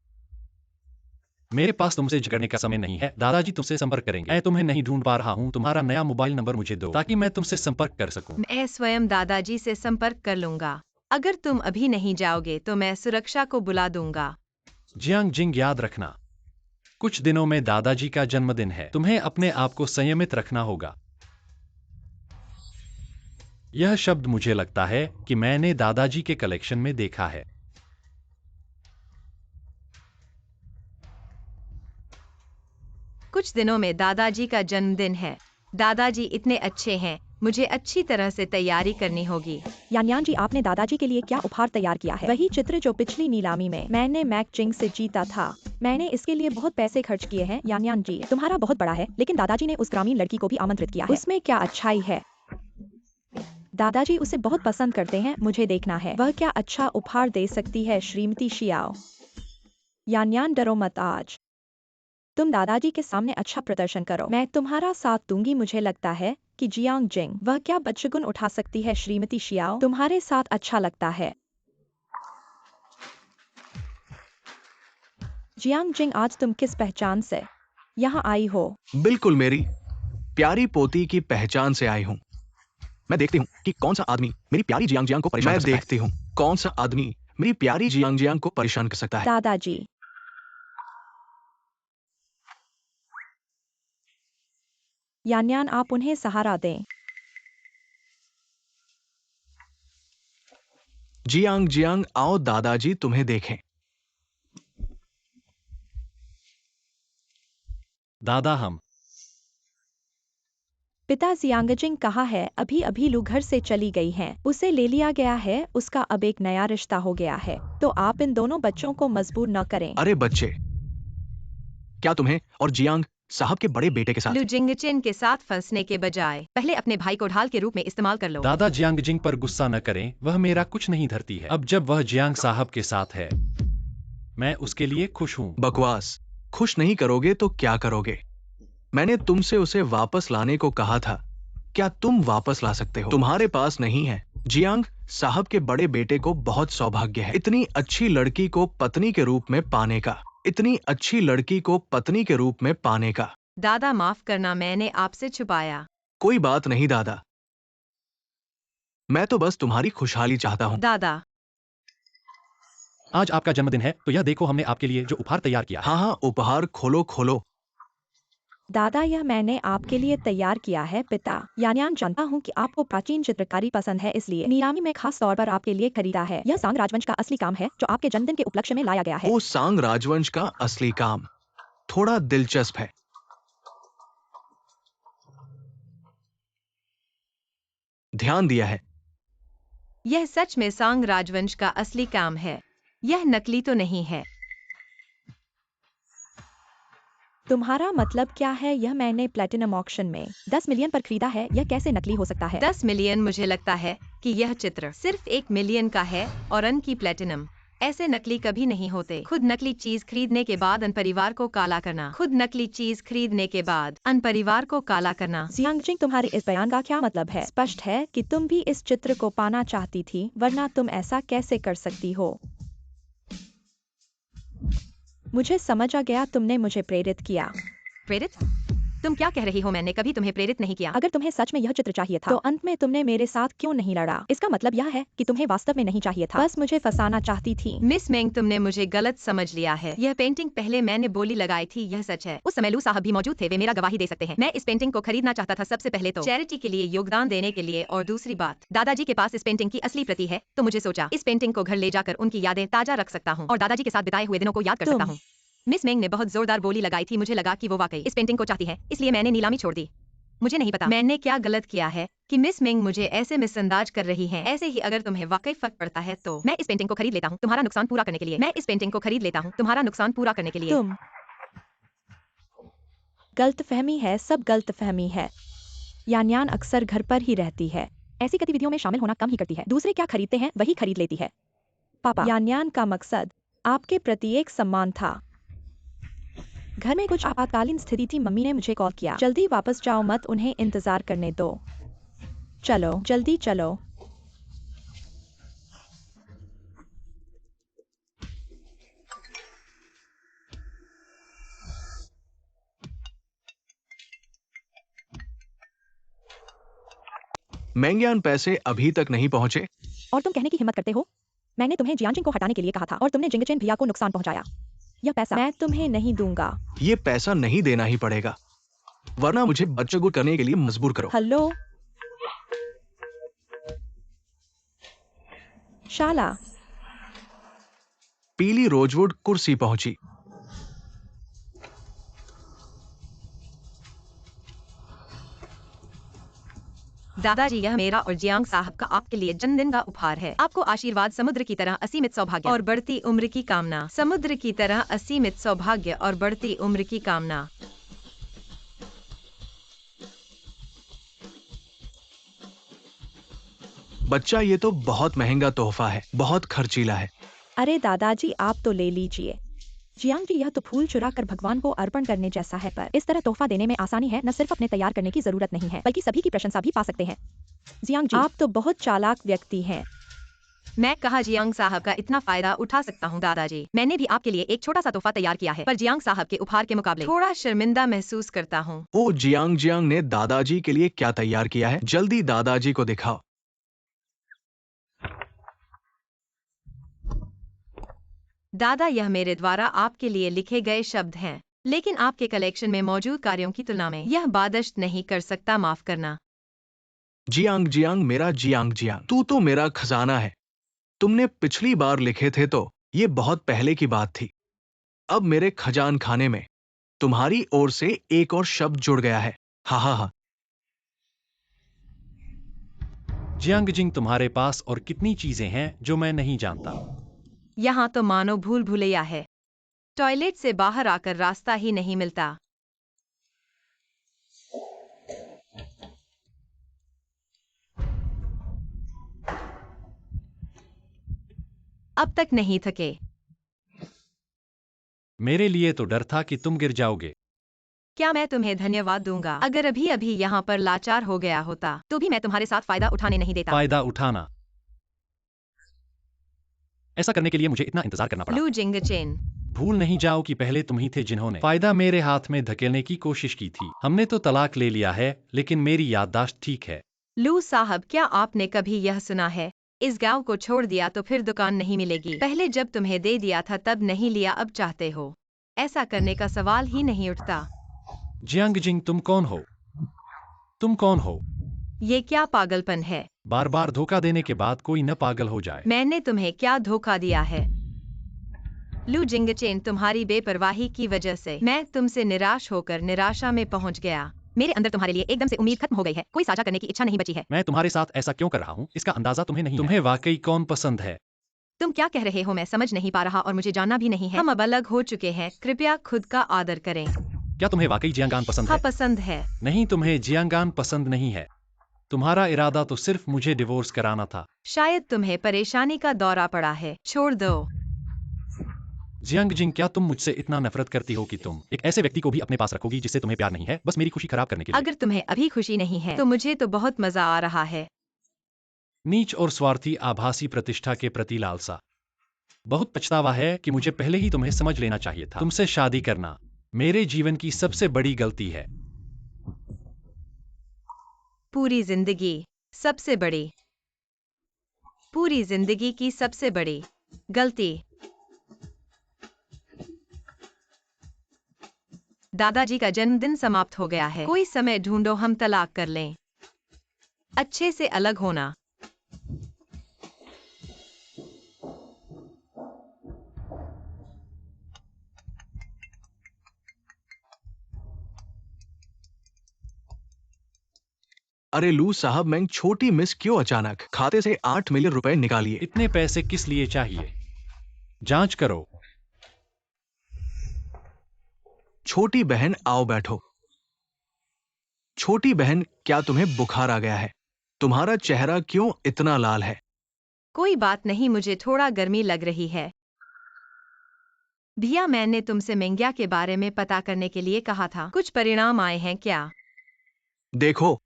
A: मेरे पास तुमसे झगड़ने का समय नहीं है। दादाजी तुमसे संपर्क करेंगे। मैं तुम्हें नहीं ढूंढ पा रहा हूँ। तुम्हारा नया मोबाइल नंबर मुझे दो ताकि मैं तुमसे संपर्क कर सकूं।
C: मैं स्वयं दादाजी से संपर्क कर लूंगा। अगर तुम अभी नहीं जाओगे तो मैं सुरक्षा को बुला दूंगा।
A: जियांग जिंग, याद रखना, कुछ दिनों में दादाजी का जन्मदिन है। तुम्हें अपने आप को संयमित रखना होगा। यह शब्द मुझे लगता है कि मैंने दादाजी के कलेक्शन में देखा है।
C: कुछ दिनों में दादाजी का जन्मदिन है। दादाजी इतने अच्छे हैं, मुझे अच्छी तरह से तैयारी करनी होगी।
B: यानयान जी, आपने दादाजी के लिए क्या उपहार तैयार किया है? वही चित्र जो पिछली नीलामी में मैंने मैक चिंग से जीता था। मैंने इसके लिए बहुत पैसे खर्च किए हैं। यानयान जी, तुम्हारा बहुत बड़ा है, लेकिन दादाजी ने उस ग्रामीण लड़की को भी आमंत्रित किया है। उसमें क्या अच्छाई है? दादाजी उसे बहुत पसंद करते हैं। मुझे देखना है वह क्या अच्छा उपहार दे सकती है। श्रीमती शियाओ। यानयान, डरो मत, आज तुम दादाजी के सामने अच्छा प्रदर्शन करो। मैं तुम्हारा साथ दूंगी। मुझे लगता है कि जियांग जिंग वह क्या बदशगुन उठा सकती है। श्रीमती शियाओ, तुम्हारे साथ अच्छा लगता है। जियांग जिंग, आज तुम किस पहचान से यहाँ आई हो?
D: बिल्कुल मेरी प्यारी पोती की पहचान से आई हूं। मैं देखती हूं कि कौन सा आदमी मेरी प्यारी जियांग जियांग को परेशान कर सकता है। मैं देखती हूं कौन सा आदमी मेरी प्यारी जियांग जियांग को परेशान कर सकता है।
B: दादाजी, यानयान, आप उन्हें सहारा दें।
D: जियांग जियांग, आओ दादाजी तुम्हें देखें।
A: दादा, हम
B: पिता जियांगजिंग कहाँ है? अभी अभी लू घर से चली गई हैं। उसे ले लिया गया है। उसका अब एक नया रिश्ता हो गया है। तो आप इन दोनों बच्चों को मजबूर न करें।
D: अरे बच्चे, क्या तुम्हें और जियांग साहब के बड़े बेटे के साथ
C: लू जिंगचेन के साथ फंसने के बजाय पहले अपने भाई को ढाल के रूप में इस्तेमाल कर लो।
A: दादा, जियांग जिंग पर गुस्सा न करें, वह मेरा कुछ नहीं धरती है। अब जब वह जियांग साहब के साथ है, मैं उसके लिए खुश हूँ।
D: बकवास। खुश नहीं करोगे तो क्या करोगे? मैंने तुमसे उसे वापस लाने को कहा था। क्या तुम वापस ला सकते हो? तुम्हारे पास नहीं है। जियांग साहब के बड़े बेटे को बहुत सौभाग्य है इतनी अच्छी लड़की को पत्नी के रूप में पाने का। इतनी अच्छी लड़की को पत्नी के रूप में पाने का।
C: दादा, माफ करना, मैंने आपसे छुपाया।
D: कोई बात नहीं दादा, मैं तो बस तुम्हारी खुशहाली चाहता हूँ।
C: दादा,
A: आज आपका जन्मदिन है तो यह देखो हमने आपके लिए जो उपहार तैयार किया है।
D: हाँ हाँ, उपहार खोलो खोलो।
B: दादा, यह मैंने आपके लिए तैयार किया है। पिता, यान्यान, जानता हूँ कि आपको प्राचीन चित्रकारी पसंद है, इसलिए नीलामी में खास तौर पर आपके लिए खरीदा है। यह सांग राजवंश का असली काम है जो आपके जन्मदिन के उपलक्ष्य में लाया गया है।
D: वो सांग राजवंश का असली काम थोड़ा दिलचस्प है। ध्यान दिया है।
C: यह सच में सांग राजवंश का असली काम है, यह नकली तो नहीं है।
B: तुम्हारा मतलब क्या है? यह मैंने प्लेटिनम ऑक्शन में 10 मिलियन पर खरीदा है। यह कैसे नकली हो सकता है?
C: 10 मिलियन? मुझे लगता है कि यह चित्र सिर्फ 1 मिलियन का है और अन की प्लेटिनम। ऐसे नकली कभी नहीं होते। खुद नकली चीज खरीदने के बाद अन परिवार को काला करना। खुद नकली चीज खरीदने के बाद अन परिवार को काला करना।
B: जियांगजिंग, तुम्हारे इस बयान का क्या मतलब है? स्पष्ट है कि तुम भी इस चित्र को पाना चाहती थी, वरना तुम ऐसा कैसे कर सकती हो? मुझे समझ आ गया, तुमने मुझे प्रेरित किया।
C: प्रेरित? तुम क्या कह रही हो? मैंने कभी तुम्हें प्रेरित नहीं किया।
B: अगर तुम्हें सच में यह चित्र चाहिए था तो अंत में तुमने मेरे साथ क्यों नहीं लड़ा? इसका मतलब यह है कि तुम्हें वास्तव में नहीं चाहिए था, बस मुझे फंसाना चाहती थी।
C: मिस मेंग, तुमने मुझे गलत समझ लिया है। यह पेंटिंग पहले मैंने बोली लगाई थी, यह सच है। उस समय लू साहब भी मौजूद थे, वे मेरा गवाही दे सकते हैं। मैं इस पेंटिंग को खरीदना चाहता था, सबसे पहले तो चैरिटी के लिए योगदान देने के लिए, और दूसरी बात, दादाजी के पास इस पेंटिंग की असली प्रति है, तो मुझे सोचा इस पेंटिंग को घर ले जाकर उनकी यादें ताजा रख सकता हूँ और दादाजी के साथ बिताए हुए दिनों को याद कर सकता हूँ। मिस मेंग ने बहुत जोरदार बोली लगाई थी, मुझे लगा कि वो वाकई इस पेंटिंग को चाहती है, इसलिए मैंने नीलामी छोड़ दी। मुझे नहीं पता मैंने क्या गलत किया है कि मिस मेंग मुझे ऐसे मिसअंदाज कर रही हैं। ऐसे ही अगर तुम्हें वाकई फर्क पड़ता है तो मैं इस पेंटिंग को खरीद लेता हूँ तुम्हारा नुकसान पूरा करने के लिए। मैं इस पेंटिंग को खरीद लेता हूँ तुम्हारा नुकसान पूरा करने के लिए।
B: तुम गलतफहमी है, सब गलतफहमी है। यान्यान अक्सर घर पर ही रहती है, ऐसी गतिविधियों में शामिल होना कम ही करती है। दूसरे क्या खरीदते हैं वही खरीद लेती है। पापा, यान्यान का मकसद आपके प्रति एक सम्मान था। घर में कुछ आपातकालीन स्थिति थी, मम्मी ने मुझे कॉल किया। जल्दी वापस जाओ, मत उन्हें इंतजार करने दो। चलो जल्दी चलो।
D: मेंग्यान, पैसे अभी तक नहीं पहुंचे।
B: और तुम कहने की हिम्मत करते हो? मैंने तुम्हें जियांजिंग को हटाने के लिए कहा था और तुमने जिंगचेन भैया को नुकसान पहुंचाया। यह पैसा मैं तुम्हें नहीं दूंगा।
D: ये पैसा नहीं देना ही पड़ेगा, वरना मुझे बदशगुन करने के लिए मजबूर करो।
B: हेलो शाला।
D: पीली रोजवुड कुर्सी पहुंची।
C: दादाजी, यह मेरा और जियांग साहब का आपके लिए जन्मदिन का उपहार है। आपको आशीर्वाद, समुद्र की तरह असीमित सौभाग्य और बढ़ती उम्र की कामना। समुद्र की तरह असीमित सौभाग्य और बढ़ती उम्र की कामना।
D: बच्चा, ये तो बहुत महंगा तोहफा है, बहुत खर्चीला है।
B: अरे दादाजी, आप तो ले लीजिए। जियांग जी, यह तो फूल चुरा कर भगवान को अर्पण करने जैसा है, पर इस तरह तोहफा देने में आसानी है। न सिर्फ अपने तैयार करने की जरूरत नहीं है, बल्कि सभी की प्रशंसा भी पा सकते हैं। जियांग जी, आप तो बहुत चालाक व्यक्ति हैं।
C: मैं कहा जियांग साहब का इतना फायदा उठा सकता हूँ दादाजी। मैंने भी आपके लिए एक छोटा सा तोहफा तैयार किया है, पर जियांग साहब के उपहार के मुकाबले थोड़ा शर्मिंदा महसूस करता हूँ।
D: ओ, जियांग जियांग ने दादाजी के लिए क्या तैयार किया है? जल्दी दादाजी को दिखाओ।
C: दादा, यह मेरे द्वारा आपके लिए लिखे गए शब्द हैं, लेकिन आपके कलेक्शन में मौजूद कार्यों की तुलना में यह बादश्त नहीं कर सकता, माफ करना।
D: जियांग जियांग, मेरा जियांग जियांग, तू तो मेरा खजाना है। तुमने पिछली बार लिखे थे तो ये बहुत पहले की बात थी। अब मेरे खजान खाने में तुम्हारी ओर से एक और शब्द जुड़ गया है। हा हा हा।
A: जियांगजिंग, तुम्हारे पास और कितनी चीजें हैं जो मैं नहीं जानता।
C: यहाँ तो मानो भूल भुलैया है। टॉयलेट से बाहर आकर रास्ता ही नहीं मिलता। अब तक नहीं थके।
A: मेरे लिए तो डर था कि तुम गिर जाओगे।
C: क्या मैं तुम्हें धन्यवाद दूंगा? अगर अभी अभी यहाँ पर लाचार हो गया होता तो भी मैं तुम्हारे साथ फायदा उठाने नहीं देता।
A: फायदा उठाना? ऐसा करने के लिए मुझे इतना इंतजार करना पड़ा।
C: लू जिंगचेन,
A: भूल नहीं जाओ कि पहले तुम ही थे जिन्होंने फायदा मेरे हाथ में धकेलने की कोशिश की थी। हमने तो तलाक ले लिया है, लेकिन मेरी याददाश्त ठीक है।
C: लू साहब, क्या आपने कभी यह सुना है इस गांव को छोड़ दिया तो फिर दुकान नहीं मिलेगी। पहले जब तुम्हें दे दिया था तब नहीं लिया, अब चाहते हो। ऐसा करने का सवाल ही नहीं उठता।
A: जियांग जिंग, तुम कौन हो? तुम कौन हो?
C: ये क्या पागलपन है?
A: बार बार धोखा देने के बाद कोई न पागल हो जाए।
C: मैंने तुम्हें क्या धोखा दिया है? लू जिंगचेन, तुम्हारी बेपरवाही की वजह से मैं तुमसे निराश होकर निराशा में पहुंच गया। मेरे अंदर तुम्हारे लिए एकदम से उम्मीद खत्म हो गई है। कोई साझा करने की इच्छा नहीं बची है।
A: मैं तुम्हारे साथ ऐसा क्यों कर रहा हूँ इसका अंदाजा तुम्हें नहीं है। तुम्हें वाकई कौन पसंद है?
C: तुम क्या कह रहे हो मैं समझ नहीं पा रहा और मुझे जानना भी नहीं है। हम अब अलग हो चुके हैं, कृपया खुद का आदर करें।
A: क्या तुम्हें वाकई जियांगान पसंद
C: हाँ,
A: है?
C: पसंद है।
A: नहीं, तुम्हें जियांगान पसंद नहीं है। तुम्हारा इरादा तो सिर्फ मुझे डिवोर्स कराना था।
C: शायद तुम्हें परेशानी का दौरा पड़ा है, छोड़ दो।
A: जियांग जिंग, क्या तुम मुझसे इतना नफरत करती हो कि तुम एक ऐसे व्यक्ति को भी अपने पास रखोगी जिससे तुम्हें प्यार नहीं है, बस मेरी खुशी खराब करने के लिए?
C: अगर तुम्हें अभी खुशी नहीं है तो मुझे तो बहुत मजा आ रहा है।
A: नीच और स्वार्थी आभासी प्रतिष्ठा के प्रति लालसा। बहुत पछतावा है कि मुझे पहले ही तुम्हें समझ लेना चाहिए था। तुमसे शादी करना मेरे जीवन की सबसे बड़ी गलती है।
C: पूरी जिंदगी सबसे बड़ी, पूरी जिंदगी की सबसे बड़ी गलती। दादाजी का जन्मदिन समाप्त हो गया है। कोई समय ढूंढो, हम तलाक कर लें। अच्छे से अलग होना।
D: अरे लू साहब, मैं छोटी मिस क्यों अचानक खाते से 8 मिलियन रुपए निकालिए।
A: इतने पैसे किस लिए चाहिए? जांच करो।
D: छोटी बहन, आओ बैठो। छोटी बहन, क्या तुम्हें बुखार आ गया है? तुम्हारा चेहरा क्यों इतना लाल है?
C: कोई बात नहीं, मुझे थोड़ा गर्मी लग रही है। भैया, मैंने तुमसे मेंग्या के बारे में पता करने के लिए कहा था। कुछ परिणाम आए हैं क्या?
D: देखो।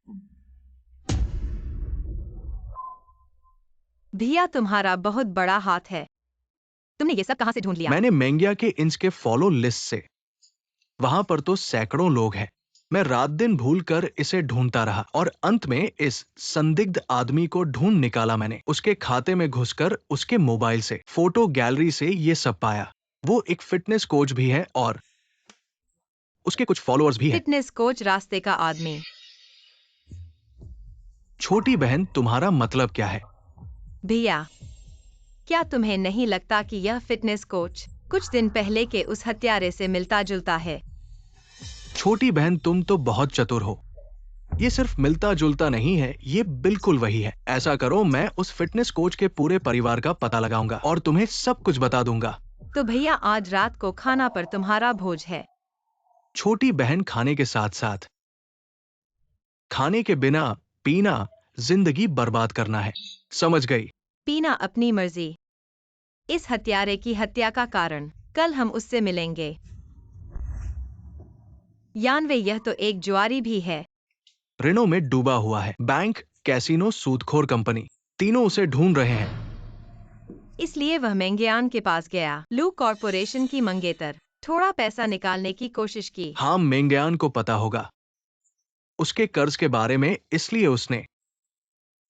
C: भैया, तुम्हारा बहुत बड़ा हाथ है। तुमने ये सब कहां से ढूंढ लिया?
D: मैंने मेंग्या के इंच के फॉलो लिस्ट से। वहां पर तो सैकड़ों लोग हैं। मैं रात दिन भूलकर इसे ढूंढता रहा और अंत में इस संदिग्ध आदमी को ढूंढ निकाला मैंने। उसके खाते में घुसकर उसके मोबाइल से, फोटो गैलरी से ये सब पाया। वो एक फिटनेस कोच भी है और उसके कुछ फॉलोअर्स भी हैं।
C: फिटनेस कोच, रास्ते का आदमी।
D: छोटी बहन, तुम्हारा मतलब क्या है?
C: भैया, क्या तुम्हें नहीं लगता कि यह फिटनेस कोच कुछ दिन पहले के उस हत्यारे से मिलता जुलता है?
D: छोटी बहन, तुम तो बहुत चतुर हो। ये सिर्फ मिलता जुलता नहीं है, ये बिल्कुल वही है। ऐसा करो, मैं उस फिटनेस कोच के पूरे परिवार का पता लगाऊंगा और तुम्हें सब कुछ बता दूंगा।
C: तो भैया, आज रात को खाना पर तुम्हारा भोज है।
D: छोटी बहन, खाने के साथ साथ खाने के बिना पीना जिंदगी बर्बाद करना है, समझ गई?
C: पीना अपनी मर्जी। इस हत्यारे की हत्या का कारण कल हम उससे मिलेंगे। यानवे, यह तो एक जुआरी भी है।
D: ऋणों में डूबा हुआ है। बैंक, कैसीनो, सूदखोर कंपनी, तीनों उसे ढूंढ रहे हैं।
C: इसलिए वह मेंग्यान के पास गया। लू कॉरपोरेशन की मंगेतर थोड़ा पैसा निकालने की कोशिश की।
D: हाँ, मेंग्यान को पता होगा उसके कर्ज के बारे में, इसलिए उसने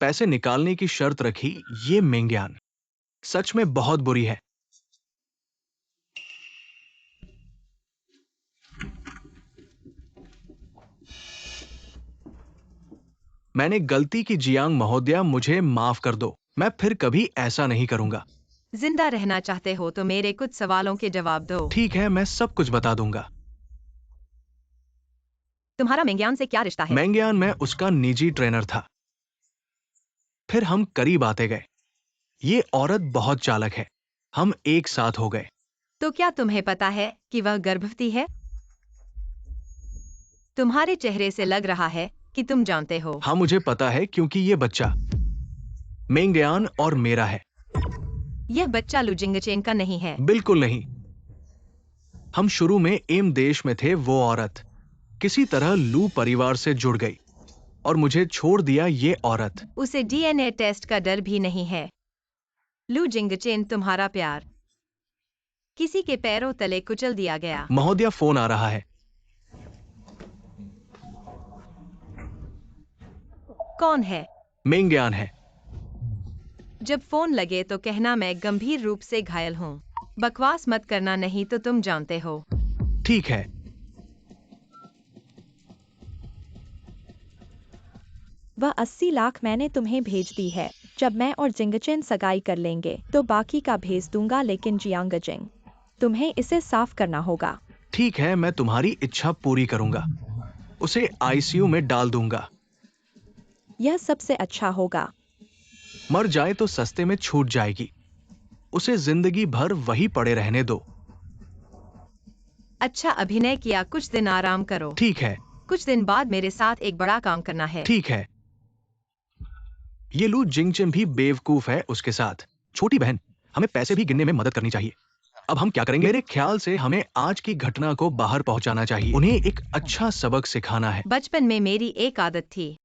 D: पैसे निकालने की शर्त रखी। ये मेंग्यान सच में बहुत बुरी है। मैंने गलती की जियांग महोदया, मुझे माफ कर दो। मैं फिर कभी ऐसा नहीं करूंगा।
C: जिंदा रहना चाहते हो तो मेरे कुछ सवालों के जवाब दो।
D: ठीक है, मैं सब कुछ बता दूंगा।
C: तुम्हारा मेंग्यान से क्या रिश्ता है?
D: मेंग्यान, मैं उसका निजी ट्रेनर था। फिर हम करीब आते गए। ये औरत बहुत चालाक है। हम एक साथ हो गए।
C: तो क्या तुम्हें पता है कि वह गर्भवती है? तुम्हारे चेहरे से लग रहा है कि तुम जानते हो।
D: हाँ, मुझे पता है क्योंकि ये बच्चा मेंग्यान और मेरा है।
C: यह बच्चा लू जिंगचेन का नहीं है।
D: बिल्कुल नहीं। हम शुरू में एम देश में थे। वो औरत किसी तरह लू परिवार से जुड़ गई और मुझे छोड़ दिया। ये औरत,
C: उसे डीएनए टेस्ट का डर भी नहीं है। लू जिंगचेन, तुम्हारा प्यार किसी के पैरों तले कुचल दिया गया।
D: महोदया, फोन आ रहा है।
C: कौन है?
D: मेंग्यान है।
C: जब फोन लगे तो कहना मैं गंभीर रूप से घायल हूँ। बकवास मत करना, नहीं तो तुम जानते हो।
D: ठीक है।
B: वह 80 लाख मैंने तुम्हें भेज दी है। जब मैं और जिंगचेन सगाई कर लेंगे तो बाकी का भेज दूंगा, लेकिन जियांगजिंग, तुम्हें इसे साफ करना होगा।
D: ठीक है, मैं तुम्हारी इच्छा पूरी करूंगा। उसे आईसीयू में डाल दूंगा।
B: यह सबसे अच्छा होगा।
D: मर जाए तो सस्ते में छूट जाएगी। उसे जिंदगी भर वही पड़े रहने दो।
C: अच्छा अभिनय किया, कुछ दिन आराम करो।
D: ठीक है।
C: कुछ दिन बाद मेरे साथ एक बड़ा काम करना है।
D: ठीक है। ये लू जिंगचेन भी बेवकूफ है उसके साथ। छोटी बहन, हमें पैसे भी गिनने में मदद करनी चाहिए। अब हम क्या करेंगे? मेरे ख्याल से हमें आज की घटना को बाहर पहुंचाना चाहिए। उन्हें एक अच्छा सबक सिखाना है।
C: बचपन में मेरी एक आदत थी,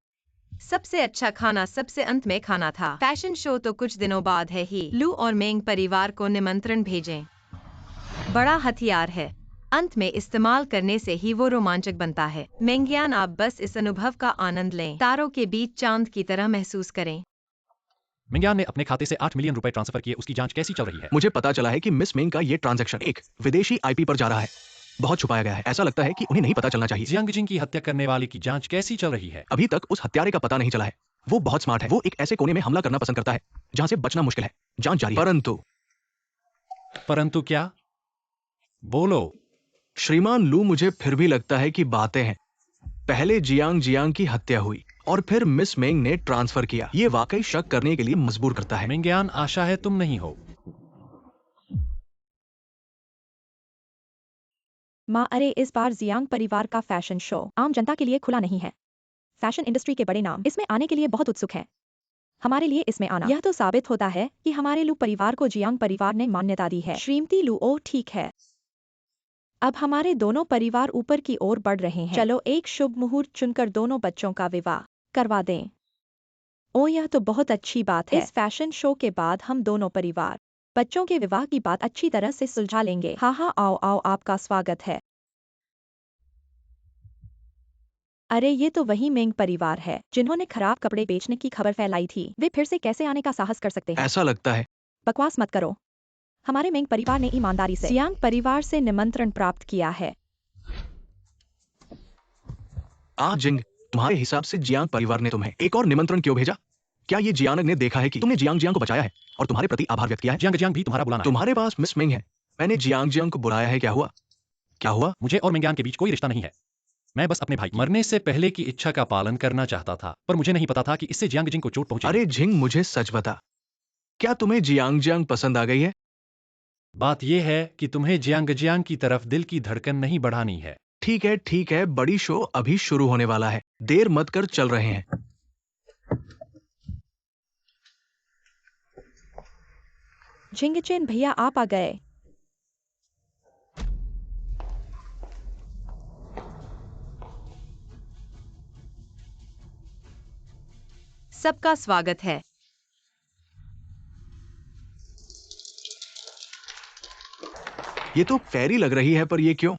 C: सबसे अच्छा खाना सबसे अंत में खाना था। फैशन शो तो कुछ दिनों बाद है ही। लू और मेंग परिवार को निमंत्रण भेजें। बड़ा हथियार है, अंत में इस्तेमाल करने से ही वो रोमांचक बनता है। मेंगियान, आप बस इस अनुभव का आनंद लें। तारों के बीच चांद की तरह महसूस करें।
A: मिंग्यान ने अपने खाते से 8 मिलियन रुपए ट्रांसफर किए। उसकी जांच कैसी चल रही है?
D: मुझे पता चला है कि मिस मेंग का ये ट्रांजैक्शन एक विदेशी आईपी पर जा रहा है। बहुत छुपाया गया है। ऐसा लगता है कि उन्हें नहीं पता चलना चाहिए।
A: जियांगजिंग की हत्या करने वाले की जांच कैसी चल रही है?
D: अभी तक उस हत्यारे का पता नहीं चला है। वो बहुत स्मार्ट है। वो एक ऐसे कोने में हमला करना पसंद करता है जहां से बचना मुश्किल है। जांच जारी है।
A: परंतु क्या? बोलो।
D: श्रीमान लू, मुझे फिर भी लगता है कि बातें हैं। पहले जियांग जियांग की हत्या हुई और फिर मिस मेंग ने ट्रांसफर किया। ये वाकई शक करने के लिए मजबूर करता है।
A: मिंग्यान, आशा है तुम नहीं हो।
B: माँ, अरे इस बार जियांग परिवार का फैशन शो आम जनता के लिए खुला नहीं है। फैशन इंडस्ट्री के बड़े नाम इसमें आने के लिए बहुत उत्सुक हैं। हमारे लिए इसमें आना यह तो साबित होता है कि हमारे लू परिवार को जियांग परिवार ने मान्यता दी है। श्रीमती लू, ओ ठीक है। अब हमारे दोनों परिवार ऊपर की ओर बढ़ रहे हैं। चलो एक शुभ मुहूर्त चुनकर दोनों बच्चों का विवाह करवा दें। ओ, यह तो बहुत अच्छी बात है। इस फैशन शो के बाद हम दोनों परिवार बच्चों के विवाह की बात अच्छी तरह से सुलझा लेंगे। हाँ हाँ, आओ आओ, आपका स्वागत है। अरे ये तो वही मेंग परिवार है जिन्होंने खराब कपड़े बेचने की खबर फैलाई थी। वे फिर से कैसे आने का साहस कर सकते हैं?
D: ऐसा लगता है।
B: बकवास मत करो। हमारे मेंग परिवार ने ईमानदारी से जियांग परिवार से निमंत्रण प्राप्त किया है।
D: जिंग, तुम्हारे हिसाब से जियांग परिवार ने तुम्हें एक और निमंत्रण क्यों भेजा? क्या ये जियांग ने देखा है कि तुमने जियांग जियांग को बचाया है और तुम्हारे प्रति आभार व्यक्त किया है?
A: जियांग भी तुम्हारा बुलाना है।
D: तुम्हारे पास मिस मेंग है। मैंने जियांग जियांग को बुलाया है। क्या हुआ? क्या हुआ?
A: मुझे और मिंग्यान के बीच कोई रिश्ता नहीं है। मैं बस अपने भाई मरने से पहले की इच्छा का पालन करना चाहता था, पर मुझे नहीं पता था कि इससे जियांगजिंग को चोट पहुंचेगी।
D: अरे जिंग, मुझे सच बता, क्या तुम्हें जियांग जियांग पसंद आ गई है?
A: बात यह है कि तुम्हें जियांग की तरफ दिल की धड़कन नहीं बढ़ानी है।
D: ठीक है, बड़ी शो अभी शुरू होने वाला है। देर मत कर, चल रहे हैं।
B: जिंगचेन भैया, आप आ गए।
C: सबका स्वागत है।
D: ये तो फेरी लग रही है, पर ये क्यों?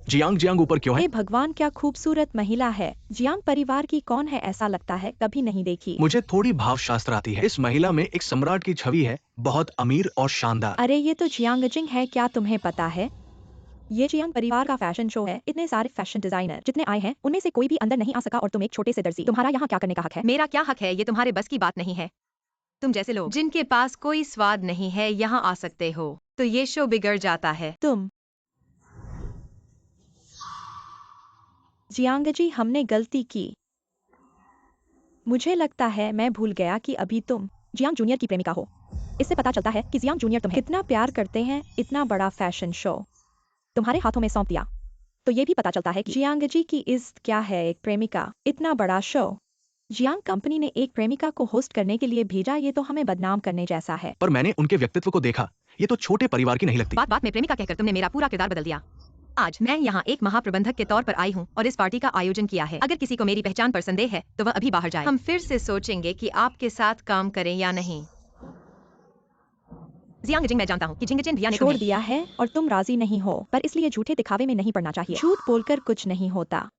D: जियांग जियांग ऊपर क्यों है?
B: हे भगवान, क्या खूबसूरत महिला है। जियांग परिवार की कौन है? ऐसा लगता है कभी नहीं देखी।
D: मुझे थोड़ी भावशास्त्र आती है। इस महिला में एक सम्राट की छवि है, बहुत अमीर और शानदार।
B: अरे ये तो जियांगजिंग है। क्या तुम्हें पता है ये जियांग परिवार का फैशन शो है। इतने सारे फैशन डिजाइनर जितने आए हैं उनमें से कोई भी अंदर नहीं आ सका और तुम एक छोटे से दर्जी, तुम्हारा यहाँ क्या करने का हक है?
C: मेरा क्या हक है? ये तुम्हारे बस की बात नहीं है। तुम जैसे लोग जिनके पास कोई स्वाद नहीं है यहाँ आ सकते हो, तो ये शो बिगड़ जाता है।
B: तुम जियांगजी, हमने गलती की। मुझे लगता है मैं भूल गया कि अभी तुम जियांग जूनियर की प्रेमिका हो। इससे पता चलता है कि जियांग जूनियर तुम्हें कितना प्यार करते हैं। इतना बड़ा फैशन शो तुम्हारे हाथों में सौंप दिया तो ये भी पता चलता है कि जियांगजी की इज्जत क्या है। एक प्रेमिका, इतना बड़ा शो। जियांग कंपनी ने एक प्रेमिका को होस्ट करने के लिए भेजा। ये तो हमें बदनाम करने जैसा है।
D: पर मैंने उनके व्यक्तित्व को देखा। ये तो छोटे परिवार की नहीं लगती।
C: बात बात में प्रेमिका कहकर तुमने मेरा पूरा किरदार बदल दिया। आज मैं यहाँ एक महाप्रबंधक के तौर पर आई हूँ और इस पार्टी का आयोजन किया है। अगर किसी को मेरी पहचान पर संदेह है तो वह अभी बाहर जाए। हम फिर से सोचेंगे कि आपके साथ काम करें या नहीं। जियांगजिंग, मैं जानता हूँ कि जिंगचेन भैया ने
B: छोड़
C: तुम्हें
B: दिया है और तुम राजी नहीं हो, पर इसलिए झूठे दिखावे में नहीं पड़ना चाहिए। झूठ बोलकर कुछ नहीं होता।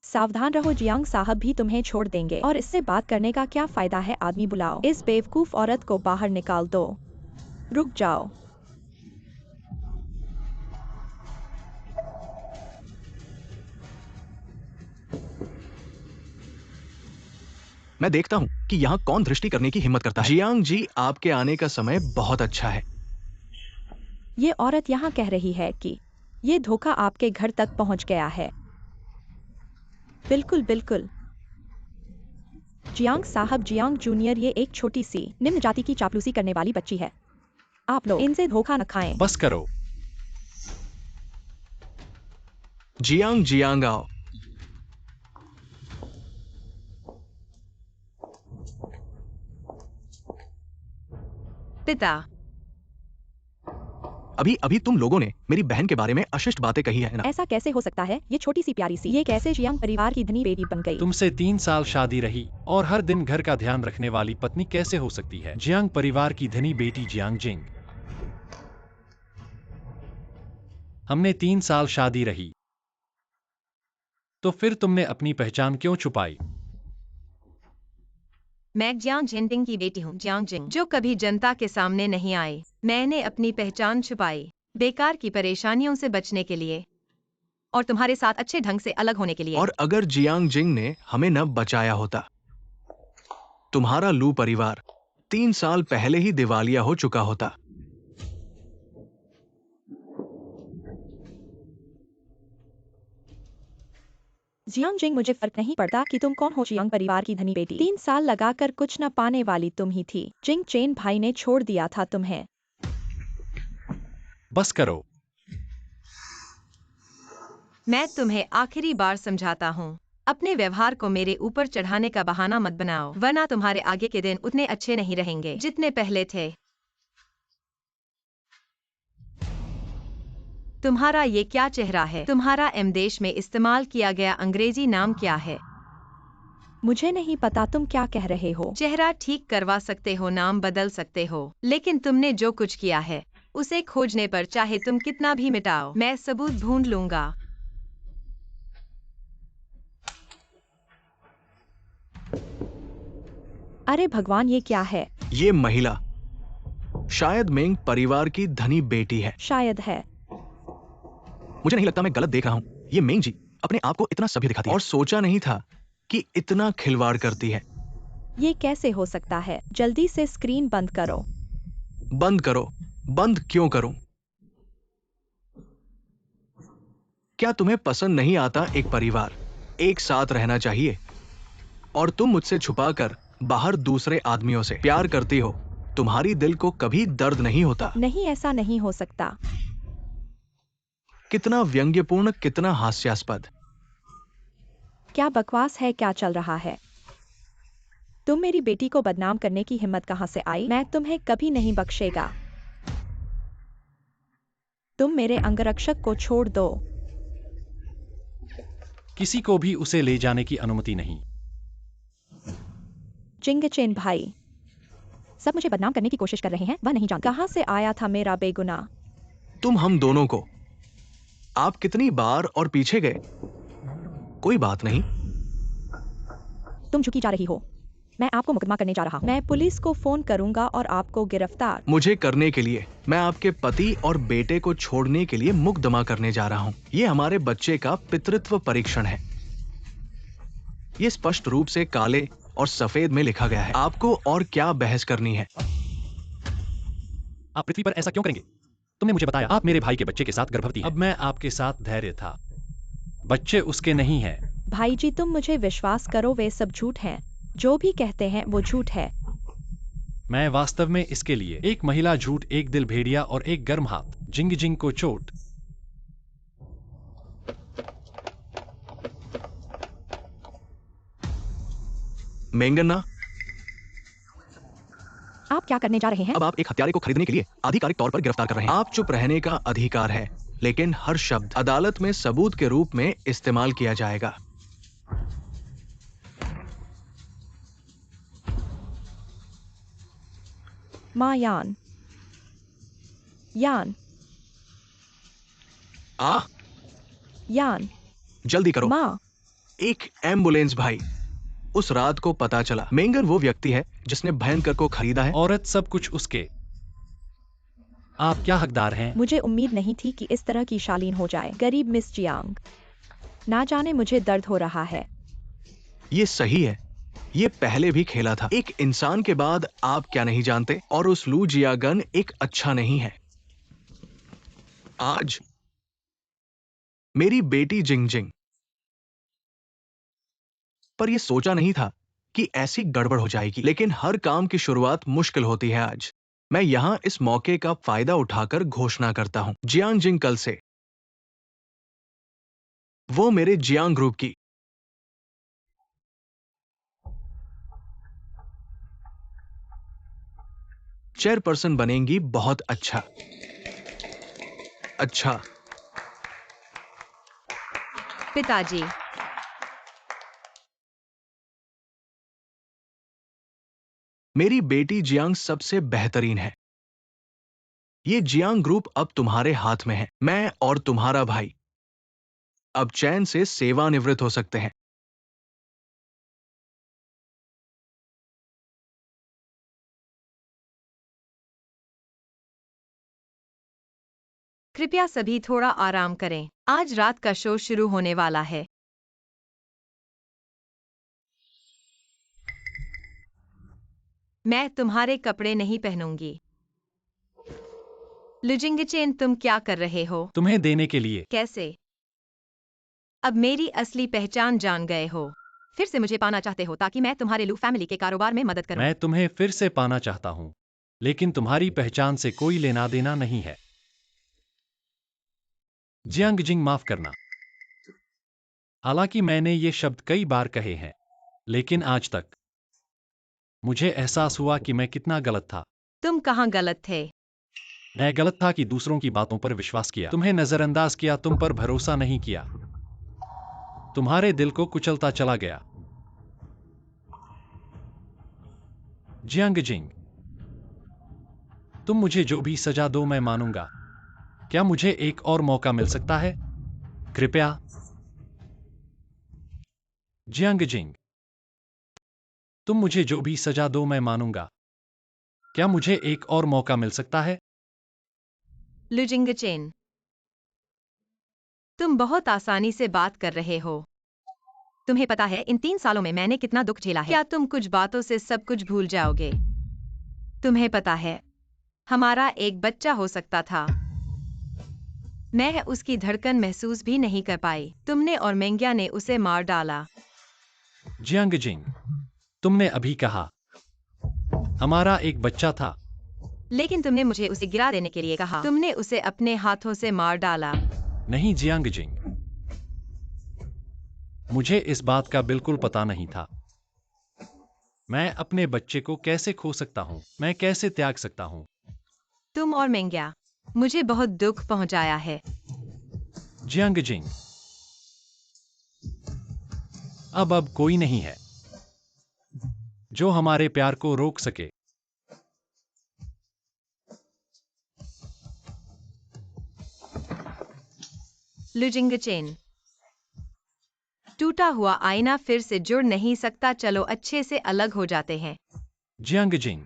B: सावधान रहो, जियांग साहब भी तुम्हें छोड़ देंगे। और इससे बात करने का क्या फायदा है, आदमी बुलाओ। इस बेवकूफ औरत को बाहर निकाल दो। रुक जाओ।
D: मैं देखता हूँ कि यहाँ कौन दृष्टि करने की हिम्मत करता है। जियांग जी, आपके आने का समय बहुत अच्छा है।
B: ये औरत यहाँ कह रही है कि ये धोखा आपके घर तक पहुँच गया है। बिल्कुल बिल्कुल। जियांग साहब, जियांग जूनियर ये एक छोटी सी निम्न जाति की चापलूसी करने वाली बच्ची है। आप लोग इनसे धोखा न खाएं।
A: बस करो।
D: जियांग, जियांग आओ।
C: पिता,
D: अभी अभी तुम लोगों ने मेरी बहन के बारे में अशिष्ट बातें कही है ना।
B: ऐसा कैसे हो सकता है? ये छोटी सी प्यारी सी, ये कैसे जियांग परिवार की धनी बेटी बन गई?
A: तुमसे 3 साल शादी रही और हर दिन घर का ध्यान रखने वाली पत्नी कैसे हो सकती है? जियांग परिवार की धनी बेटी जियांग जिंग। हमने 3 साल शादी रही, तो फिर तुमने अपनी पहचान क्यों छुपाई?
C: मैं जियांग जिंटिंग की बेटी हूँ, जियांग जिंग, जो कभी जनता के सामने नहीं आई। मैंने अपनी पहचान छुपाई बेकार की परेशानियों से बचने के लिए और तुम्हारे साथ अच्छे ढंग से अलग होने के लिए।
D: और अगर जियांग जिंग ने हमें न बचाया होता, तुम्हारा लू परिवार 3 साल पहले ही दिवालिया हो चुका होता।
B: जियांग जिंग, मुझे फर्क नहीं पड़ता कि तुम कौन हो। जियांग परिवार की धनी बेटी 3 साल लगाकर कुछ न पाने वाली तुम ही थी। जिंग चेन भाई ने छोड़ दिया था तुम्हें।
A: बस करो।
C: मैं तुम्हें आखिरी बार समझाता हूँ, अपने व्यवहार को मेरे ऊपर चढ़ाने का बहाना मत बनाओ, वरना तुम्हारे आगे के दिन उतने अच्छे नहीं रहेंगे जितने पहले थे। तुम्हारा ये क्या चेहरा है? तुम्हारा एम देश में इस्तेमाल किया गया अंग्रेजी नाम क्या है?
B: मुझे नहीं पता तुम क्या कह रहे हो।
C: चेहरा ठीक करवा सकते हो, नाम बदल सकते हो, लेकिन तुमने जो कुछ किया है उसे खोजने पर चाहे तुम कितना भी मिटाओ, मैं सबूत ढूंढ लूंगा।
B: अरे भगवान, ये क्या है?
D: ये महिला शायद मेंग परिवार की धनी बेटी है।
B: शायद है।
D: मुझे नहीं लगता मैं गलत देख रहा हूँ। ये मेंग जी अपने आप को इतना सभ्य दिखाती है और सोचा नहीं था कि इतना खिलवाड़ करती है।
B: ये कैसे हो सकता है? जल्दी से स्क्रीन बंद करो।
D: बंद करो। बंद क्यों करूं? क्या तुम्हें पसंद नहीं आता एक परिवार एक साथ रहना चाहिए और तुम मुझसे छुपाकर बाहर दूसरे आदमियों से प्यार करती हो? तुम्हारी दिल को कभी दर्द नहीं होता?
B: नहीं, ऐसा नहीं हो सकता।
D: कितना व्यंग्यपूर्ण, कितना हास्यास्पद।
B: क्या बकवास है? क्या चल रहा है? तुम मेरी बेटी को बदनाम करने की हिम्मत कहां से आई? मैं तुम्हें कभी नहीं बख्शेगा। तुम मेरे अंगरक्षक को छोड़ दो।
A: किसी को भी उसे ले जाने की अनुमति नहीं।
B: चिंगचेन भाई, सब मुझे बदनाम करने की कोशिश कर रहे हैं। वह नहीं जानते कहां से आया था मेरा बेगुनाह।
D: तुम हम दोनों को, आप कितनी बार और पीछे गए? कोई बात नहीं।
B: तुम झुकी जा रही हो। मैं आपको मुकदमा करने जा रहा हूँ। मैं पुलिस को फोन करूंगा और आपको गिरफ्तार।
D: मुझे करने के लिए मैं आपके पति और बेटे को छोड़ने के लिए मुकदमा करने जा रहा हूँ। ये हमारे बच्चे का पितृत्व परीक्षण है। ये स्पष्ट रूप से काले और सफेद में लिखा गया है। आपको और क्या बहस करनी है?
A: आप पृथ्वी पर ऐसा क्यों करेंगे? तुमने मुझे बताया आप मेरे भाई के बच्चे के साथ गर्भवती हैं। अब मैं आपके साथ धैर्य था। बच्चे उसके नहीं है।
B: भाई जी, तुम मुझे विश्वास करो, वे सब झूठ हैं। जो भी कहते हैं वो झूठ है।
A: मैं वास्तव में इसके लिए एक महिला झूठ, एक दिल भेड़िया और एक गर्म हाथ। जिंग जिंग को चोट।
D: मेंगन्ना,
B: आप क्या करने जा रहे हैं?
D: अब आप एक हत्यारे को खरीदने के लिए आधिकारिक तौर पर गिरफ्तार कर रहे हैं। आप चुप रहने का अधिकार है, लेकिन हर शब्द अदालत में सबूत के रूप में इस्तेमाल किया जाएगा।
B: माँ यान, यान,
D: आ,
B: यान,
D: जल्दी करो।
B: माँ,
D: एक एम्बुलेंस भाई। उस रात को पता चला मेंगर वो व्यक्ति है जिसने भयंकर को खरीदा है।
A: औरत सब कुछ उसके। आप क्या हकदार हैं?
B: मुझे उम्मीद नहीं थी कि इस तरह की शालीन हो जाए। गरीब मिस जियांग। ना जाने मुझे दर्द हो रहा है।
D: ये सही है, ये पहले भी खेला था। एक इंसान के बाद आप क्या नहीं जानते, और उस लू जियागन एक अच्छा नहीं है। आज मेरी बेटी जिंग जिंग, पर यह सोचा नहीं था कि ऐसी गड़बड़ हो जाएगी। लेकिन हर काम की शुरुआत मुश्किल होती है। आज मैं यहां इस मौके का फायदा उठाकर घोषणा करता हूं, जियांग जिंग कल से वो मेरे जियांग ग्रुप की चेयरपर्सन बनेंगी। बहुत अच्छा। अच्छा,
C: पिताजी,
D: मेरी बेटी जियांग सबसे बेहतरीन है। ये जियांग ग्रुप अब तुम्हारे हाथ में है। मैं और तुम्हारा भाई अब चैन से सेवानिवृत्त हो सकते हैं।
C: कृपया सभी थोड़ा आराम करें। आज रात का शो शुरू होने वाला है। मैं तुम्हारे कपड़े नहीं पहनूंगी। लुजिंगचेन, तुम क्या कर रहे हो?
A: तुम्हें देने के लिए।
C: कैसे? अब मेरी असली पहचान जान गए हो। फिर से मुझे पाना चाहते हो ताकि मैं तुम्हारे लू फैमिली के कारोबार में मदद करूं।
A: मैं तुम्हें फिर से पाना चाहता हूं, लेकिन तुम्हारी पहचान से कोई लेना देना नहीं है। जियांग जिंग, माफ करना। हालांकि मैंने ये शब्द कई बार कहे हैं, लेकिन आज तक मुझे एहसास हुआ कि मैं कितना गलत था।
C: तुम कहाँ गलत थे?
A: मैं गलत था कि दूसरों की बातों पर विश्वास किया, तुम्हें नजरअंदाज किया, तुम पर भरोसा नहीं किया, तुम्हारे दिल को कुचलता चला गया। जियांग जिंग, तुम मुझे जो भी सजा दो मैं मानूंगा। क्या मुझे एक और मौका मिल सकता है? कृपया। जियांग जिंग, तुम मुझे जो भी सजा दो मैं मानूंगा। क्या मुझे एक और मौका मिल सकता है?
C: लुजिंगचेन, तुम बहुत आसानी से बात कर रहे हो। तुम्हें पता है इन 3 सालों में मैंने कितना दुख झेला है। क्या तुम कुछ बातों से सब कुछ भूल जाओगे? तुम्हें पता है, हमारा एक बच्चा हो सकता था। मैं उसकी धड़कन महसूस भी नहीं कर पाई। तुमने और मेंग्या ने उसे मार डाला।
A: जियांग जिंग, तुमने अभी कहा हमारा एक बच्चा था।
C: लेकिन तुमने मुझे उसे गिरा देने के लिए कहा। तुमने उसे अपने हाथों से मार डाला।
A: नहीं जियांग जिंग, मुझे इस बात का बिल्कुल पता नहीं था। मैं अपने बच्चे को कैसे खो सकता हूं? मैं कैसे त्याग सकता हूं?
C: तुम और मेंग्या, मुझे बहुत दुख पहुंचाया है।
A: जियांग जिंग, अब कोई नहीं है जो हमारे प्यार को रोक सके।
C: लुजिंगचेन, टूटा हुआ आईना फिर से जुड़ नहीं सकता। चलो अच्छे से अलग हो जाते हैं।
A: जियांग जिंग,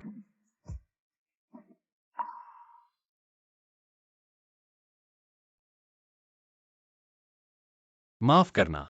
A: माफ करना।